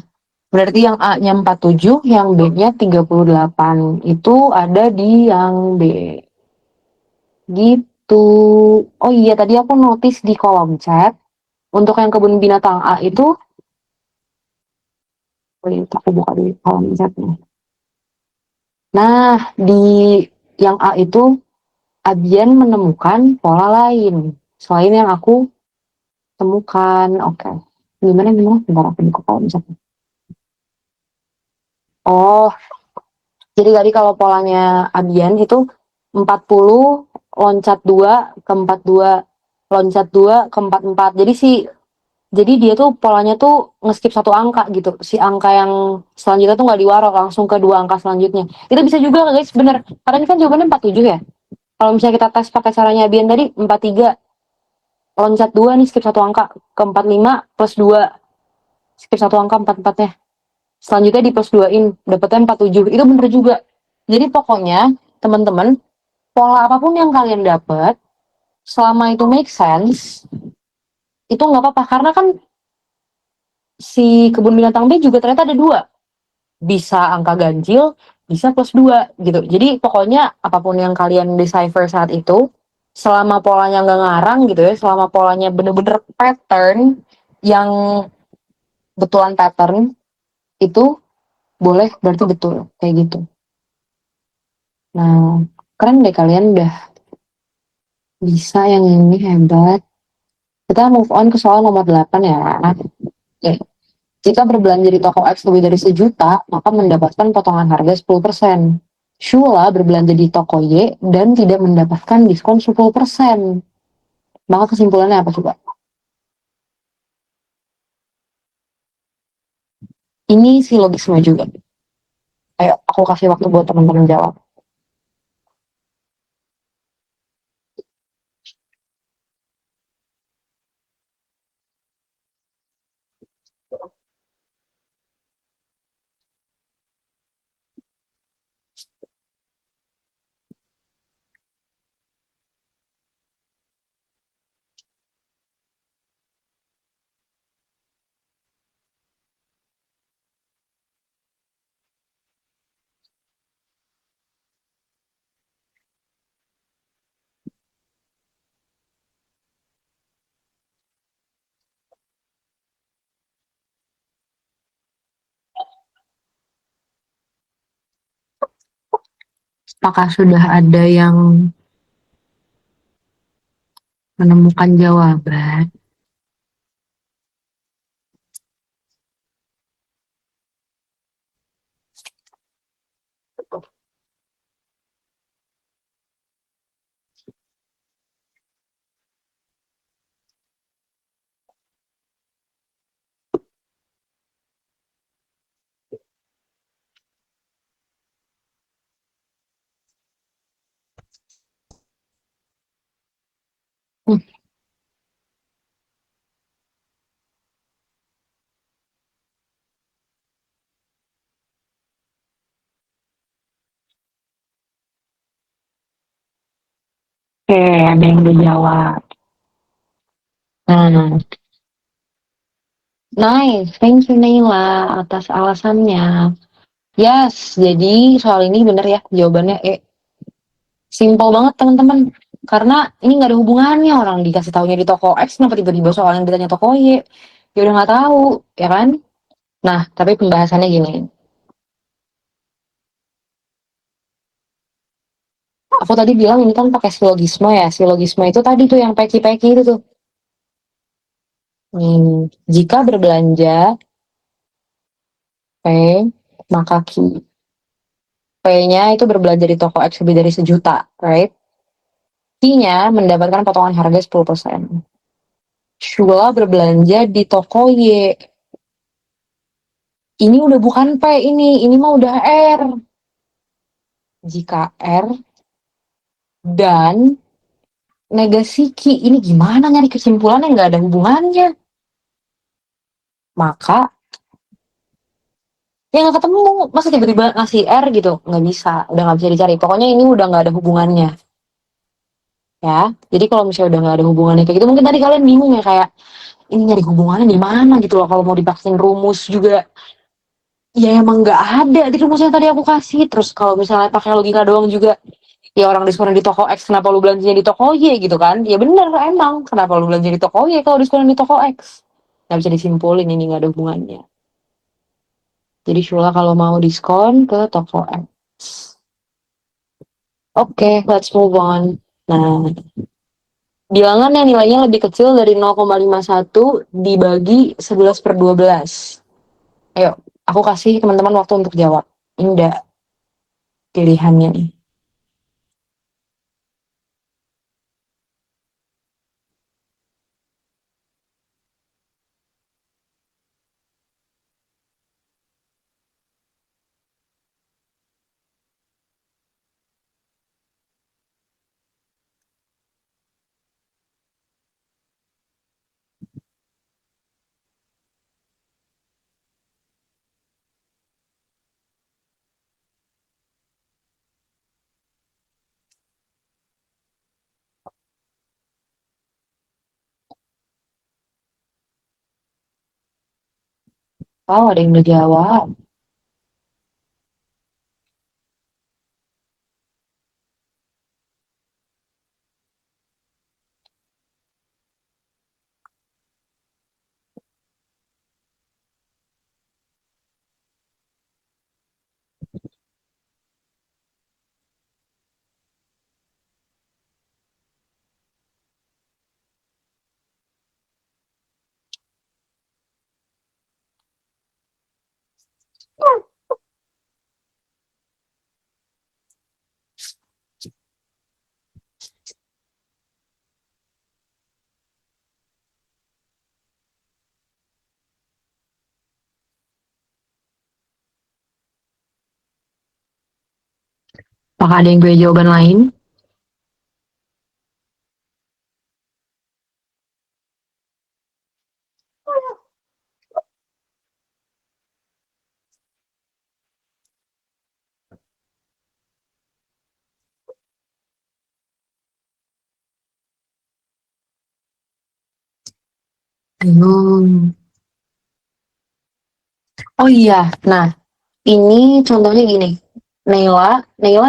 berarti yang A-nya 47, yang B-nya 38. Itu ada di yang B. Gitu. Oh iya, tadi aku notice di kolom chat. Untuk yang kebun binatang A itu, aku buka di kolom chatnya. Nah, di yang A itu, Abian menemukan pola lain. Selain yang aku temukan. Oke. Gimana? Bentar aku buka kolom chatnya. Oh, jadi tadi kalau polanya Abian itu 40 loncat 2 ke 42 loncat 2 ke 44. Jadi dia tuh polanya tuh ngeskip satu angka gitu. Si angka yang selanjutnya tuh nggak diwarok langsung ke dua angka selanjutnya. Itu bisa juga guys, bener. Karena ini kan jawabannya 47 ya. Kalau misalnya kita tes pakai caranya Abian tadi 43 loncat 2 nih skip satu angka ke 45 plus 2 skip satu angka 44-nya. Selanjutnya di plus 2-in dapetnya 47. Itu bener juga. Jadi pokoknya teman-teman pola apapun yang kalian dapat selama itu make sense, itu nggak apa-apa karena kan si kebun binatang B juga ternyata ada dua, bisa angka ganjil, bisa plus dua gitu. Jadi pokoknya apapun yang kalian decipher saat itu, selama polanya nggak ngarang gitu ya, selama polanya bener-bener pattern yang betulan pattern itu boleh berarti betul kayak gitu. Nah, keren deh kalian udah bisa yang ini hebat. Kita move on ke soal nomor 8 ya. Oke. Jika berbelanja di toko X lebih dari 1 juta, maka mendapatkan potongan harga 10%. Shula berbelanja di toko Y dan tidak mendapatkan diskon 10%. Maka kesimpulannya apa coba? Ini silogisme juga. Ayo, aku kasih waktu buat teman-teman jawab. Apakah sudah ada yang menemukan jawaban? Oke, ada yang udah jawab. Nah, nice. Thank you Naila atas alasannya. Yes, jadi soal ini bener ya jawabannya simple banget teman-teman. Karena ini nggak ada hubungannya orang dikasih taunya di toko X, kenapa tiba-tiba soal yang ditanya toko Y? Ya udah nggak tahu, ya kan? Nah, tapi pembahasannya gini. Aku tadi bilang ini kan pakai silogisme ya. Silogisme itu tadi tuh yang peki-peki itu tuh. Jika berbelanja P, maka Q. P-nya itu berbelanja di toko X lebih dari 1 juta, right? Q-nya mendapatkan potongan harga 10%. Shula berbelanja di toko Y. Ini udah bukan P ini mah udah R. Jika R dan negasi Q, ini gimana nyari kesimpulannya nggak ada hubungannya. Maka ya nggak ketemu, masa tiba-tiba ngasih R gitu, nggak bisa, udah nggak bisa dicari. Pokoknya ini udah nggak ada hubungannya ya. Jadi kalau misalnya udah nggak ada hubungannya kayak gitu, mungkin tadi kalian bingung ya kayak ini nyari hubungannya di mana gitu loh. Kalau mau dipaksain rumus juga, ya emang nggak ada di rumus yang tadi aku kasih. Terus kalau misalnya pakai logika doang juga, ya orang diskonnya di toko X, kenapa lu belanjanya di toko Y gitu kan? Ya bener emang, kenapa lu belanja di toko Y kalau diskonnya di toko X? Nggak bisa disimpulin ini nggak ada hubungannya. Jadi Shula kalau mau diskon ke toko X. Oke, let's move on. Nah, bilangan yang nilainya lebih kecil dari 0,51 dibagi 11/12. Ayo, aku kasih teman-teman waktu untuk jawab. Ini udah pilihannya nih. Oh, ada yang udah jawab. Apakah ada yang punya jawaban lain? Belum. Oh iya, nah ini contohnya gini. Naila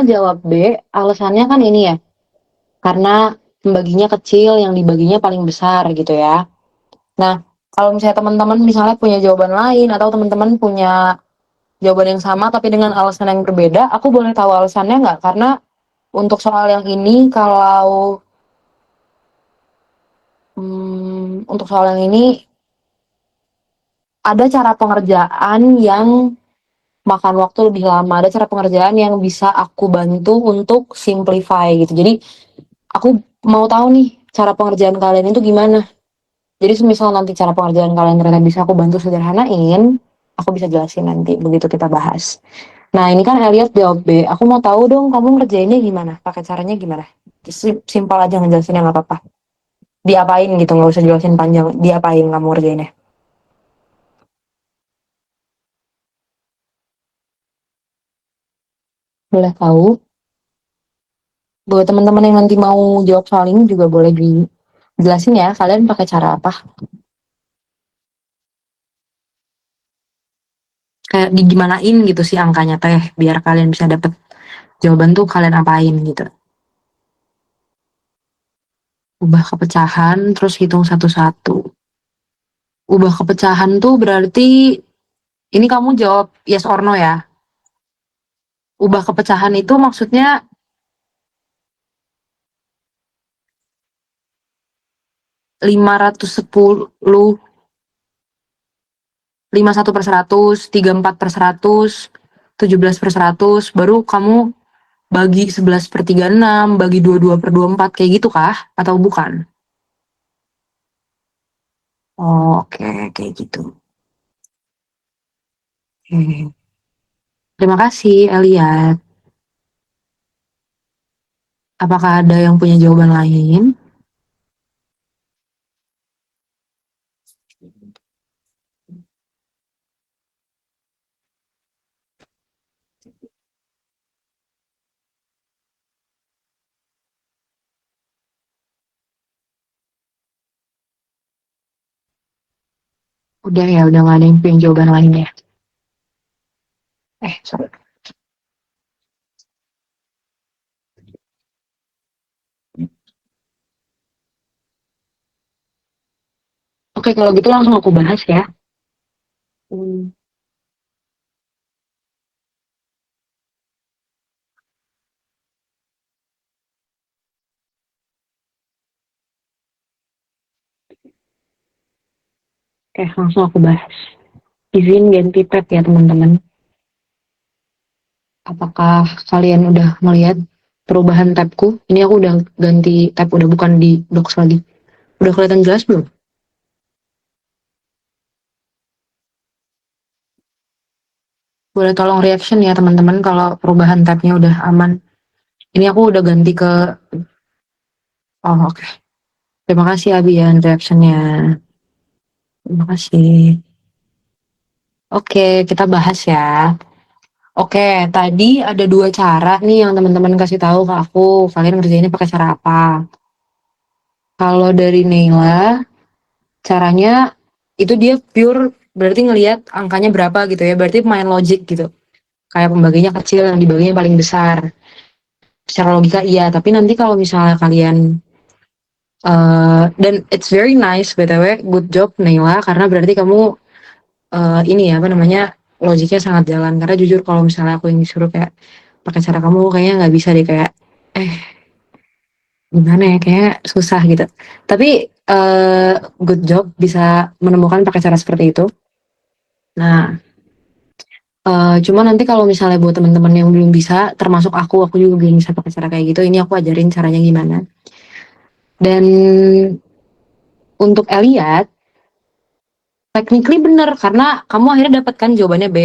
jawab B, alasannya kan ini ya, karena pembaginya kecil, yang dibaginya paling besar gitu ya. Nah, kalau misalnya teman-teman misalnya punya jawaban lain atau teman-teman punya jawaban yang sama tapi dengan alasan yang berbeda, aku boleh tahu alasannya nggak? Karena untuk soal yang ini, kalau untuk soal yang ini ada cara pengerjaan yang makan waktu lebih lama, ada cara pengerjaan yang bisa aku bantu untuk simplify gitu. Jadi aku mau tahu nih cara pengerjaan kalian itu gimana. Jadi semisal nanti cara pengerjaan kalian ternyata bisa aku bantu sederhanain, aku bisa jelasin nanti begitu kita bahas. Nah ini kan Elliot jawab B, aku mau tahu dong kamu ngerjainnya gimana, pakai caranya gimana. Simpel aja ngejelasinnya, nggak apa-apa. Diapain gitu, nggak usah jelasin panjang, diapain kamu ngerjainnya. Boleh tahu. Buat teman-teman yang nanti mau jawab soal ini juga boleh dijelasin ya, kalian pakai cara apa. Kayak digimanain gitu sih angkanya teh, biar kalian bisa dapet jawaban tuh kalian apain gitu. Ubah kepecahan, terus hitung satu-satu. Ubah kepecahan tuh berarti, ini kamu jawab yes or no ya. Ubah kepecahan itu maksudnya 510, 51/100, 34/100, 17/100, baru kamu bagi 11/36, bagi 22/24, kayak gitu kah? Atau bukan? Oh, oke, kayak gitu. Oke. Terima kasih, Eliat. Apakah ada yang punya jawaban lain? Udah ya, udah gak ada yang punya jawaban lain ya. Sorry. Oke, kalau gitu langsung aku bahas ya. Hmm, Oke, langsung aku bahas. Izin ganti tab ya, teman-teman. Apakah kalian udah melihat perubahan tabku? Ini aku udah ganti tab, udah bukan di Docs lagi. Udah kelihatan jelas belum? Boleh tolong reaction ya, teman-teman, kalau perubahan tabnya udah aman. Ini aku udah ganti ke... Oh, oke. Terima kasih, Abi, ya, reactionnya. Terima kasih. Oke, kita bahas ya. Oke, tadi ada dua cara nih yang teman-teman kasih tahu ke aku. Kalian ngerjainnya pakai cara apa? Kalau dari Neila, caranya itu dia pure berarti ngelihat angkanya berapa gitu ya, berarti main logik gitu. Kayak pembaginya kecil, yang dibaginya paling besar. Secara logika iya, tapi nanti kalau misalnya kalian dan it's very nice btw, good job Naila, karena berarti kamu ini ya apa namanya, logiknya sangat jalan. Karena jujur kalau misalnya aku yang disuruh kayak pakai cara kamu, kayaknya nggak bisa deh, kayak eh gimana ya, kayak susah gitu. Tapi good job bisa menemukan pakai cara seperti itu. Nah, cuma nanti kalau misalnya buat teman-teman yang belum bisa, termasuk aku juga belum bisa pakai cara kayak gitu. Ini aku ajarin caranya gimana. Dan untuk Elliot, technically bener karena kamu akhirnya dapatkan jawabannya B.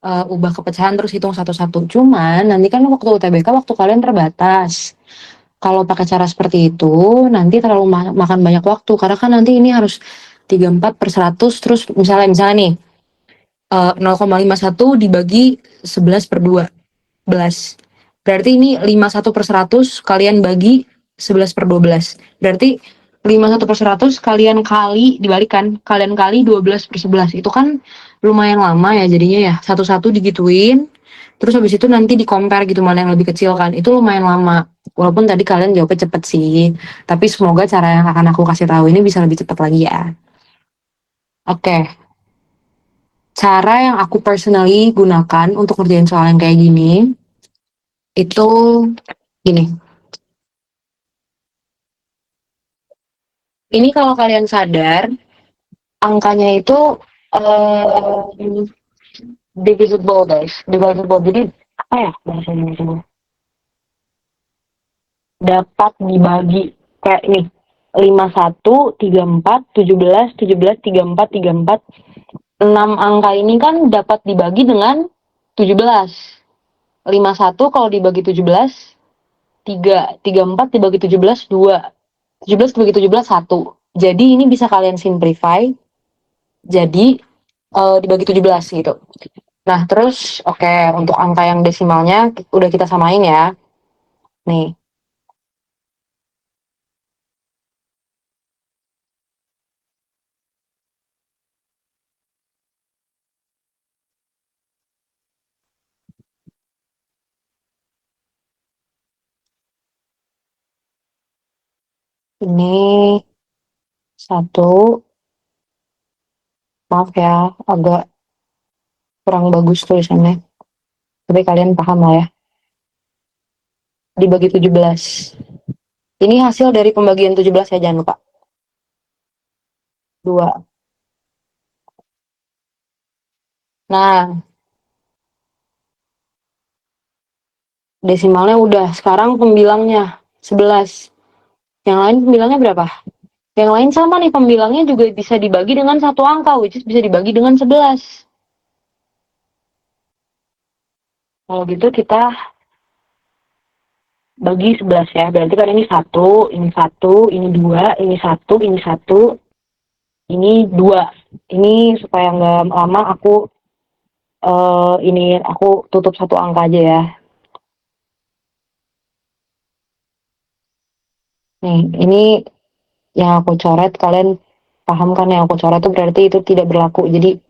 Ubah kepecahan terus hitung satu-satu. Cuman nanti kan waktu UTBK waktu kalian terbatas. Kalau pakai cara seperti itu nanti terlalu makan banyak waktu karena kan nanti ini harus 34/100 terus misalnya nih 0,51 dibagi 11/12. Berarti ini 51/100 kalian bagi 11/12. Berarti 51/100 kalian kali dibalikan, kalian kali 12/11. Itu kan lumayan lama ya jadinya ya. Satu-satu digituin. Terus habis itu nanti di compare gitu mana yang lebih kecil kan. Itu lumayan lama. Walaupun tadi kalian jawabnya cepet sih. Tapi semoga cara yang akan aku kasih tahu ini bisa lebih cepat lagi ya. Oke. Cara yang aku personally gunakan untuk ngerjain soal yang kayak gini itu gini. Ini kalau kalian sadar, angkanya itu divisible guys, divisible. Jadi apa ya bahasa Indonesia? Dapat dibagi kayak nih 51, 34, 17, 17, 34, 34. 6 angka ini kan dapat dibagi dengan 17. 51 kalau dibagi 17 3, 34 dibagi 17 2. 17 dibagi 17 1. Jadi ini bisa kalian simplify jadi dibagi 17 gitu. Nah, terus oke, untuk angka yang desimalnya udah kita samain ya. Nih. Ini satu, maaf ya, agak kurang bagus tulisannya. Tapi kalian paham lah ya. Dibagi 17. Ini hasil dari pembagian 17 ya, jangan lupa. 2. Nah, desimalnya udah. Sekarang pembilangnya 11. Yang lain pembilangnya berapa? Yang lain sama nih, pembilangnya juga bisa dibagi dengan satu angka, which is bisa dibagi dengan 11. Kalau gitu kita bagi 11 ya. Berarti kan ini 1, ini 1, ini 2, ini 1, ini 1, ini 2. Ini supaya nggak lama aku tutup satu angka aja ya. Nih, ini yang aku coret, kalian paham kan yang aku coret itu berarti itu tidak berlaku. Jadi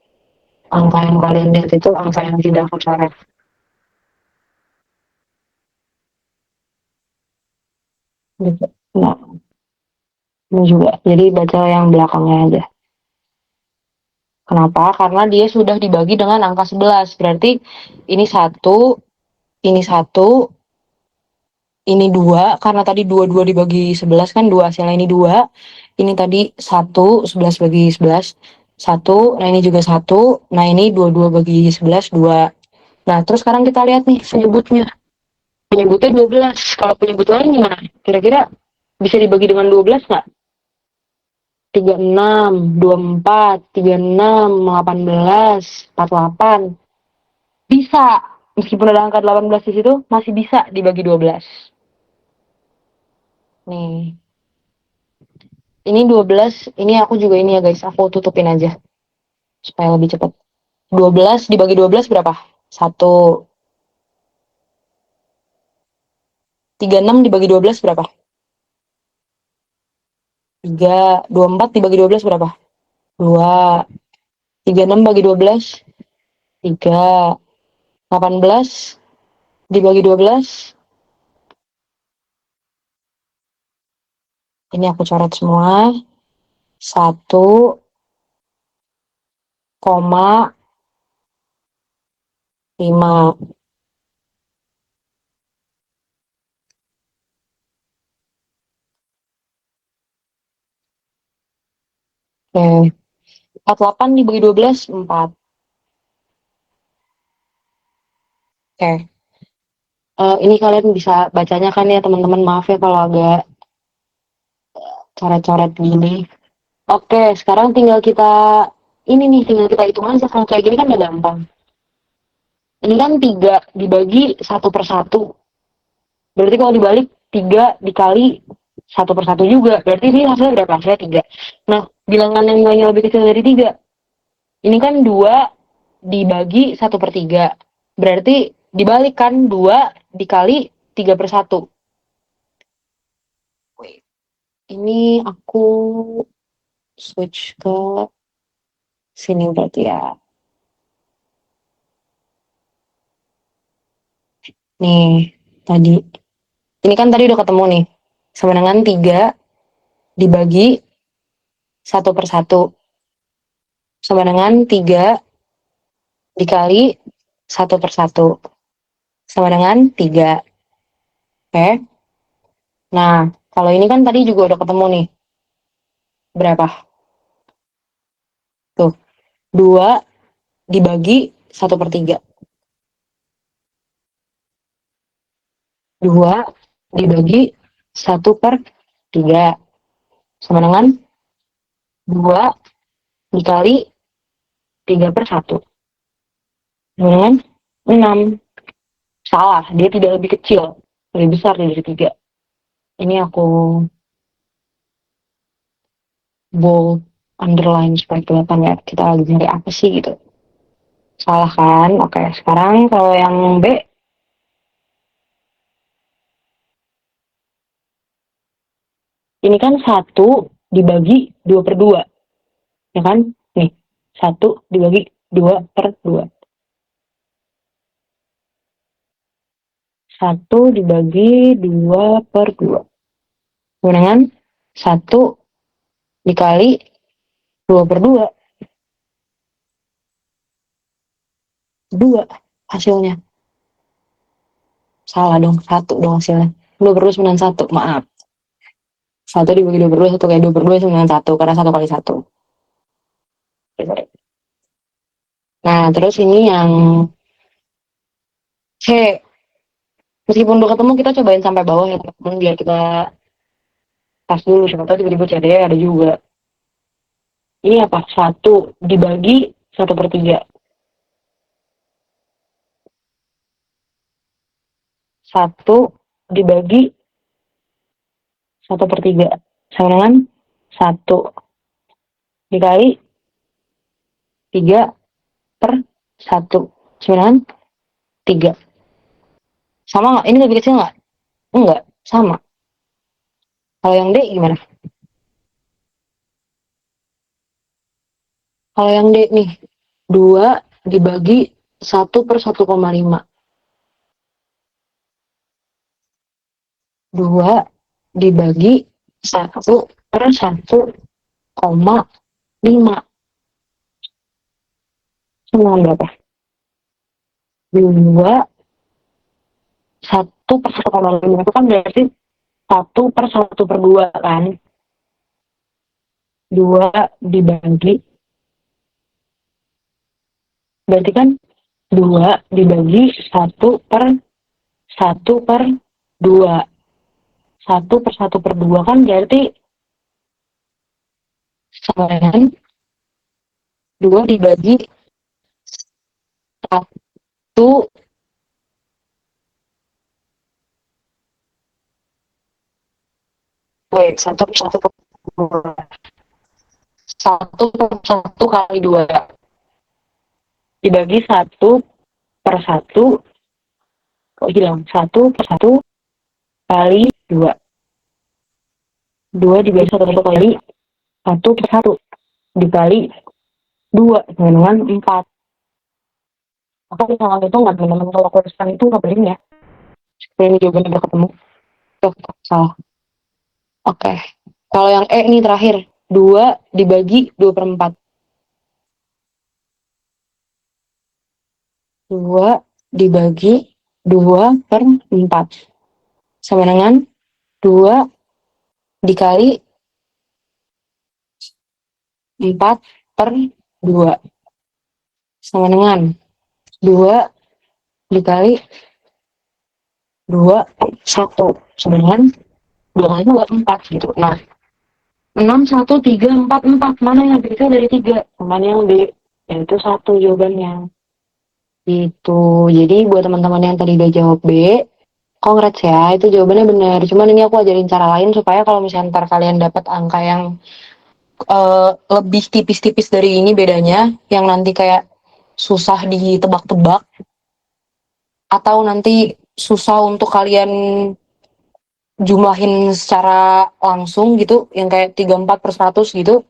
angka yang kalian lihat itu angka yang tidak aku coret. Gitu. Nah, ini juga. Jadi baca yang belakangnya aja. Kenapa? Karena dia sudah dibagi dengan angka 11. Berarti ini 1, ini 1, ini 2. Karena tadi 2 dibagi 11 kan 2 hasilnya ini 2. Ini tadi 1, 11 bagi 11. 1, nah ini juga 1. Nah ini 22 bagi 11, 2. Nah terus sekarang kita lihat nih penyebutnya. Penyebutnya 12. Kalau penyebut lain gimana? Kira-kira bisa dibagi dengan 12 nggak? 36, 24, 36, 18, 48. Bisa. Meskipun ada angka 18 di situ, masih bisa dibagi 12. Nih. Ini 12, ini aku juga ini ya guys, aku tutupin aja. Supaya lebih cepat. 12 dibagi 12 berapa? 1. 36 dibagi 12 berapa? 3. 24 dibagi 12 berapa? 2. 36 bagi 12, 3. 18 dibagi 12. Ini aku coret semua. 1,5. Oke. 48 dibagi 12, 4. Oke. Ini kalian bisa bacanya kan ya teman-teman, maaf ya kalau agak coret-coret gini. Oke, sekarang tinggal kita hitung aja. Kalau kayak gini kan udah gampang. Ini kan 3 dibagi 1/1. Berarti kalau dibalik 3 dikali 1/1 juga. Berarti ini hasilnya berapa? Hasilnya 3. Nah, bilangan yang nilainya lebih kecil dari 3. Ini kan 2 dibagi 1/3. Berarti dibalik kan 2 dikali 3/1. Ini aku switch ke sini berarti ya. Nih, tadi. Ini kan tadi udah ketemu nih. Sama dengan 3 dibagi 1/1. Sama dengan 3 dikali 1/1. Sama dengan 3. Oke. Nah, kalau ini kan tadi juga udah ketemu nih. Berapa? Tuh. 2 dibagi 1/3. 2 dibagi 1/3. Sama dengan 2 dikali 3/1. Sama dengan 6. Salah, dia tidak lebih kecil. Lebih besar dari 3. Ini aku bold, underline supaya kelihatan ya kita lagi nyari apa sih gitu. Salah kan? Oke, sekarang kalau yang B, ini kan 1 dibagi 2/2. Ya kan? Nih, 1 dibagi 2/2. 1 dibagi 2/2. Dengan 1 dikali 2/2. 2 hasilnya. Salah dong, 1 dong hasilnya. 2/2 maaf. 1 dibagi 2/2, 1 kali 2/2 karena 1 kali 1. Nah, terus ini yang C. Meskipun udah ketemu, kita cobain sampai bawah ya teman-teman, biar kita pas dulu. Siapa tahu tiba-tiba CD ada juga. Ini apa? 1 dibagi 1/3. 1 dibagi 1/3. Sama dengan 1 dikali 3/1. Sama dengan 3. Sama nggak? Ini lebih kecil nggak? Enggak, sama. Kalau yang D gimana? Kalau yang D nih, 2 dibagi 1/1,5. 2 dibagi 1/1,5. Sama berapa? 2 1/1,5 itu kan berarti 1/1/2 kan? 2 dibagi, berarti kan 2 dibagi 1/1/2. 1/1/2 kan berarti sama dengan 2 dibagi 1. Wait, 1/1/2. 1/1 kali 2 dibagi 1/1. Kok hilang? 1/1 kali 2. 2 dibagi 1/1 kali 1/1 dikali 2 sama dengan 4. Aku misalnya itu nggak teman-teman, kalau aku respon itu nggak boleh ya. Supaya ini jawabannya udah ketemu. Tuh, salah. Oke. Kalau yang E ini terakhir. 2 dibagi 2/4. 2 dibagi 2/4. Sama dengan 2 dikali 4/2. Sama dengan 2 dikali 2/1. Sama dengan 2 kali 2, 4 gitu. Nah, 6, 1, 3, 4, 4. Mana yang lebih kecil dari 3? Mana yang B? Yaitu 1 jawabannya. Gitu. Jadi buat teman-teman yang tadi udah jawab B, congrats ya, itu jawabannya benar. Cuman ini aku ajarin cara lain supaya kalau misalnya ntar kalian dapat angka yang lebih tipis-tipis dari ini bedanya, yang nanti kayak susah ditebak-tebak, atau nanti susah untuk kalian jumlahin secara langsung gitu, yang kayak 34/100 gitu,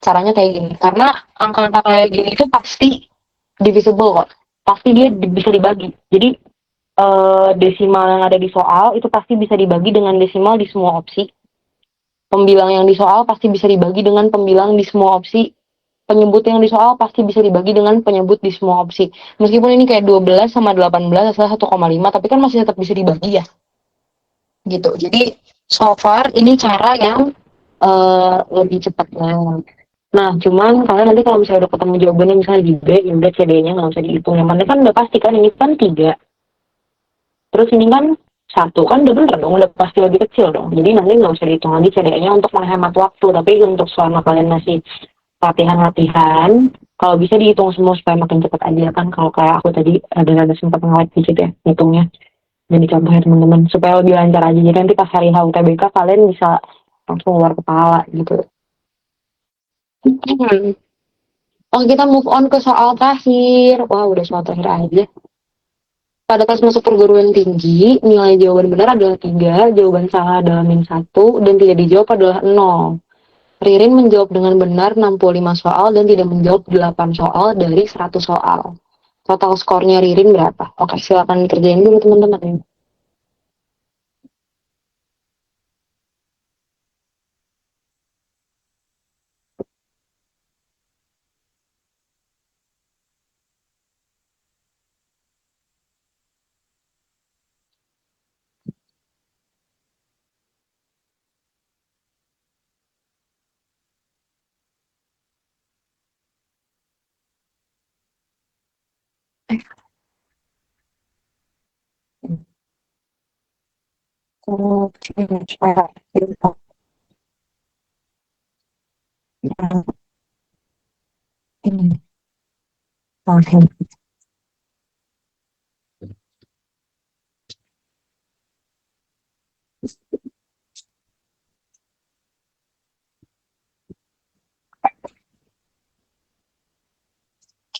caranya kayak gini. Karena angka-angka kayak gini itu pasti divisible kok. Pasti dia bisa dibagi. Jadi desimal yang ada di soal itu pasti bisa dibagi dengan desimal di semua opsi. Pembilang yang di soal pasti bisa dibagi dengan pembilang di semua opsi. Penyebut yang di soal pasti bisa dibagi dengan penyebut di semua opsi. Meskipun ini kayak 12 sama 18 adalah 1,5, tapi kan masih tetap bisa dibagi ya. Gitu. Jadi so far ini cara yang lebih cepatnya. Nah, cuman kalian nanti kalau misalnya udah ketemu jawabannya misalnya di B, ya udah CD-nya nggak usah dihitung. Yang mana kan udah pasti kan, ini kan 3. Terus ini kan 1, kan udah bener dong, udah pasti lebih kecil dong. Jadi nanti nggak usah dihitung lagi CD-nya untuk menghemat waktu. Tapi untuk selama kalian masih latihan-latihan, kalau bisa dihitung semua supaya makin cepat aja kan. Kalau kayak aku tadi ada sempat ngawet dikit ya hitungnya. Jadi contohnya teman-teman supaya lebih lancar aja. Jadi nanti pas hari HUTBK kalian bisa langsung keluar kepala gitu. Oh, kita move on ke soal terakhir. Wah, udah soal terakhir aja. Pada kelas masuk perguruan tinggi, nilai jawaban benar adalah 3, jawaban salah adalah -1, dan tidak dijawab adalah 0. Ririn menjawab dengan benar 65 soal dan tidak menjawab 8 soal dari 100 soal. Total skornya Ririn berapa? Oke, silakan kerjain dulu teman-teman.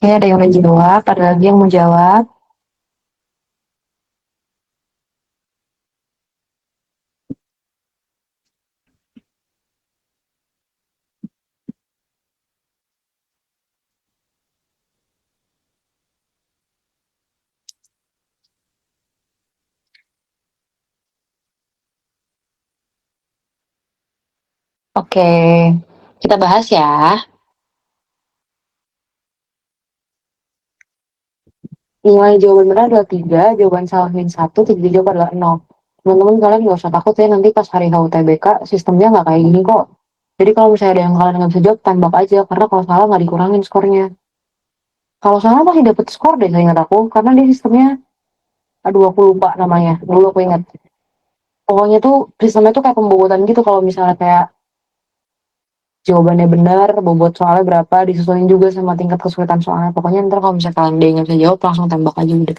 Oke, ada yang mau jawab, ada lagi yang mau jawab. Oke, kita bahas ya. Nilai jawaban benar adalah 3, jawaban salah -1, tidak dijawab adalah 0. Teman-teman kalian nggak usah takut ya, nanti pas hari HUTBK sistemnya nggak kayak gini kok. Jadi kalau misalnya ada yang kalian nggak bisa jawab, tembak aja, karena kalau salah nggak dikurangin skornya. Kalau salah masih dapat skor deh, saya ingat aku, karena di sistemnya, aduh aku lupa namanya, dulu aku ingat. Pokoknya tuh sistemnya tuh kayak pembobotan gitu, kalau misalnya kayak jawabannya benar, bobot soalnya berapa, disesuaikan juga sama tingkat kesulitan soalnya. Pokoknya ntar kalau misalnya kalian dia nggak bisa jawab, langsung tembak aja udah.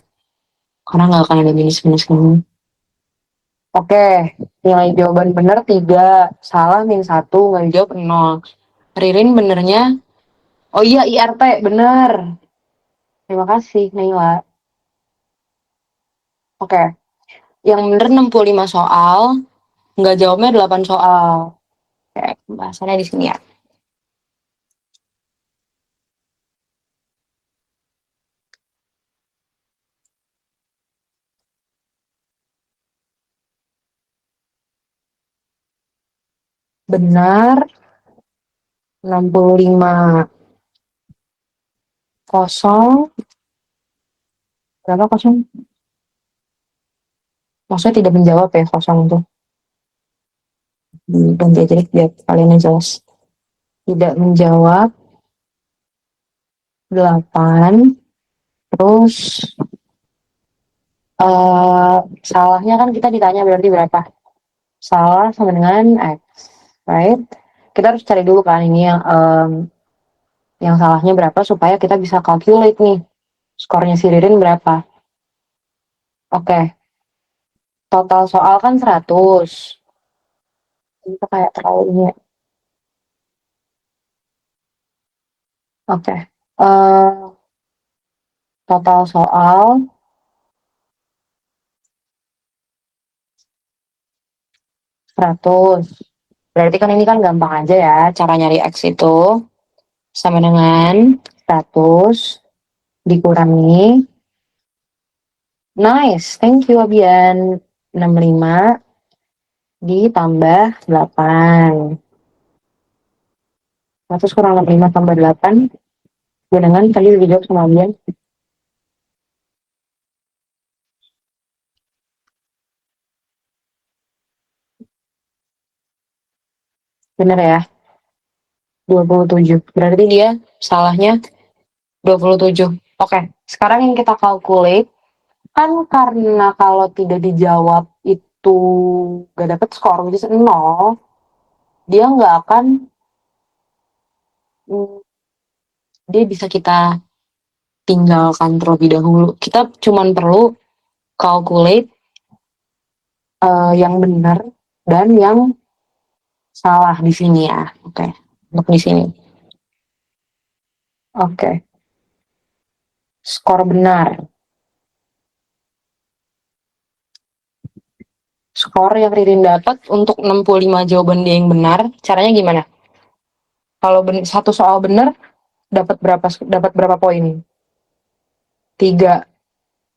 Karena nggak akan ada minus-minus kamu. Oke, nilai jawaban benar 3, salah -1, nggak dijawab 0. Ririn benernya, oh iya IRT, bener. Terima kasih, Naila. Oke, yang bener 65 soal, nggak jawabnya 8 soal. Oke, pembahasannya di sini ya. benar 65 kosong. Berapa kosong? Maksudnya tidak menjawab ya kosong itu. Ganti aja deh biar kalian yang jelas. Tidak menjawab 8. Terus salahnya kan kita ditanya berarti berapa? Salah sama dengan X, right? Kita harus cari dulu kan ini yang salahnya berapa supaya kita bisa calculate nih skornya si Ririn berapa. Oke, total soal kan 100. Itu kayak terlalu ini ya. Oke, total soal 100. Berarti kan ini kan gampang aja ya cara nyari X itu sama dengan 100 dikurangi. Nice, thank you Abian. 65 ditambah 8. 100 kurang 65 tambah 8. Dengan tadi udah dijawab sama Abian. Bener ya? 27. Berarti dia salahnya 27. Oke, sekarang yang kita calculate kan karena kalau tidak dijawab itu gak dapet skor, which is 0, dia nggak akan, dia bisa kita tinggalkan terlebih dahulu. Kita cuman perlu calculate yang benar dan yang salah di sini ya. Oke, untuk di sini. Oke. Skor benar. Skor yang Ririn dapat untuk 65 jawaban dia yang benar, caranya gimana? Kalau satu soal benar, dapat berapa poin? 3.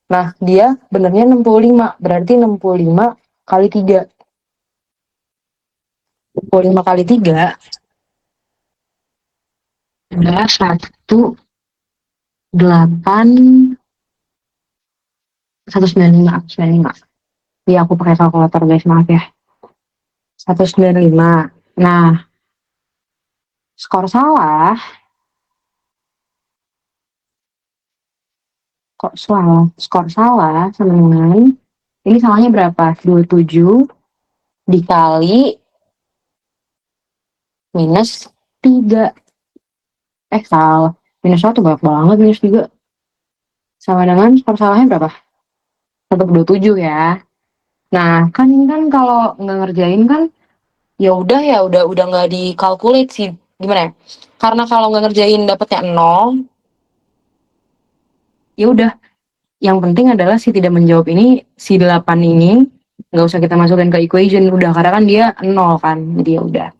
Nah, dia benernya 65, berarti 65 kali 3. 65 kali 3 adalah 195. Iya, aku pakai kalkulator guys, maaf ya. 195. Nah, skor salah. Skor salah sama dengan, ini salahnya berapa? 27 dikali minus 3. Salah. Minus 1 banyak banget, minus 3. Sama dengan skor salahnya berapa? 127 ya. Nah, kan kalau nggak ngerjain kan ya udah nggak dikalkulate sih. Gimana ya? Karena kalau nggak ngerjain dapatnya 0, ya udah. Yang penting adalah si tidak menjawab ini, si 8 ini nggak usah kita masukin ke equation udah, karena kan dia 0 kan. Jadi ya udah.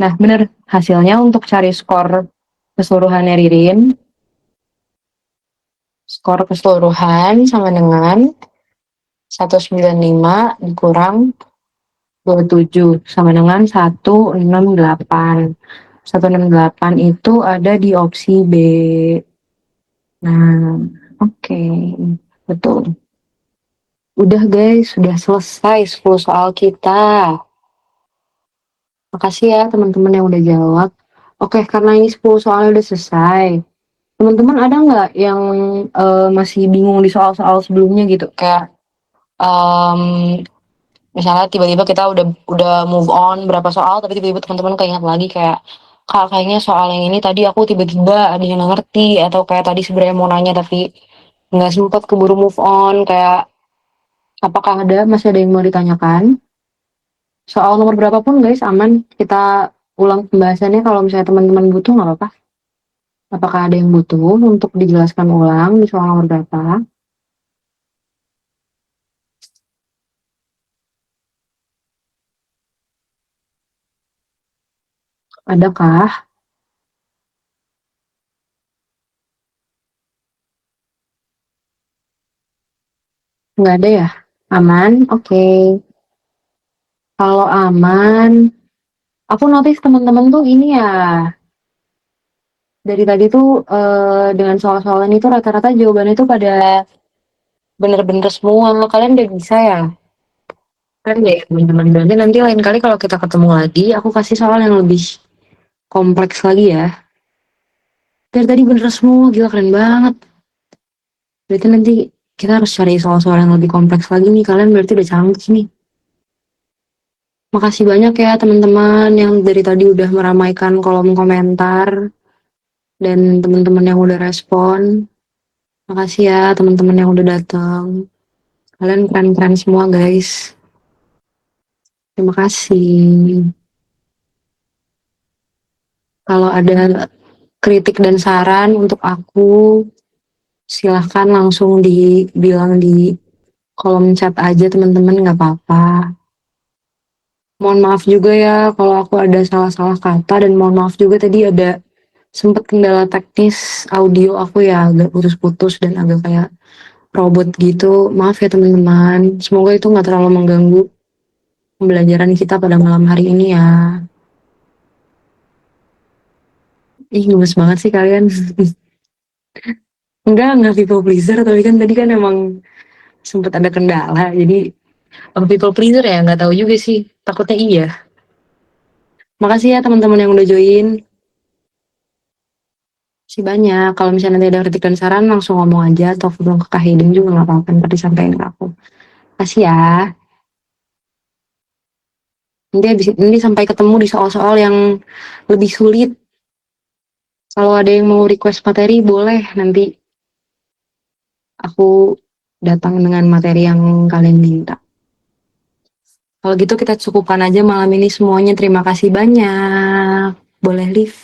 Nah, bener hasilnya untuk cari skor keseluruhannya Ririn. Skor keseluruhan sama dengan 195 dikurang 27 sama dengan 168. 168 itu ada di opsi B. Nah, oke. Betul. Udah guys, sudah selesai 10 soal kita. Makasih ya teman-teman yang udah jawab. Oke, karena ini 10 soalnya udah selesai. Teman-teman ada nggak yang masih bingung di soal-soal sebelumnya gitu? Kayak misalnya tiba-tiba kita udah move on berapa soal, tapi tiba-tiba teman-teman keinget lagi kayak, Kak, kayaknya soal yang ini tadi aku tiba-tiba ada yang ngerti, atau kayak tadi sebenarnya mau nanya tapi nggak sempat keburu move on, kayak apakah masih ada yang mau ditanyakan? Soal nomor berapapun guys, aman. Kita ulang pembahasannya kalau misalnya teman-teman butuh, nggak apa-apa. Apakah ada yang butuh untuk dijelaskan ulang di soal nomor berapa? Adakah? Nggak ada ya? Aman? Oke. Kalau aman, Aku notice teman-teman tuh ini ya, dari tadi tuh dengan soal-soal ini tuh rata-rata jawabannya tuh pada bener-bener semua. Kalian udah bisa ya? Kan deh teman-teman. Berarti nanti lain kali kalau kita ketemu lagi, aku kasih soal yang lebih kompleks lagi ya. Dari tadi bener semua, gila keren banget. Berarti nanti kita harus cari soal-soal yang lebih kompleks lagi nih. Kalian berarti udah canggih nih. Makasih banyak ya teman-teman yang dari tadi udah meramaikan kolom komentar dan teman-teman yang udah respon. Makasih ya teman-teman yang udah datang. Kalian keren-keren semua guys. Terima kasih. Kalau ada kritik dan saran untuk aku, silahkan langsung dibilang di kolom chat aja teman-teman, nggak apa-apa. Mohon maaf juga ya kalau aku ada salah-salah kata dan mohon maaf juga tadi ada sempet kendala teknis audio aku ya agak putus-putus dan agak kayak robot gitu. Maaf ya teman-teman. Semoga itu nggak terlalu mengganggu pembelajaran kita pada malam hari ini ya. Ih, gemes banget sih kalian. Enggak people pleaser, tapi kan tadi kan emang sempet ada kendala. Jadi, apa people pleaser ya? Nggak tahu juga sih. Takutnya iya. Makasih ya teman-teman yang udah join. Masih banyak. Kalau misalnya nanti ada kritik dan saran, langsung ngomong aja. Atau bilang ke Kak Hayden juga nggak apa-apa. Ntar disampaikan ke aku. Makasih ya. Nanti sampai ketemu di soal-soal yang lebih sulit. Kalau ada yang mau request materi, boleh. Nanti aku datang dengan materi yang kalian minta. Kalau gitu kita cukupkan aja malam ini semuanya. Terima kasih banyak. Boleh leave.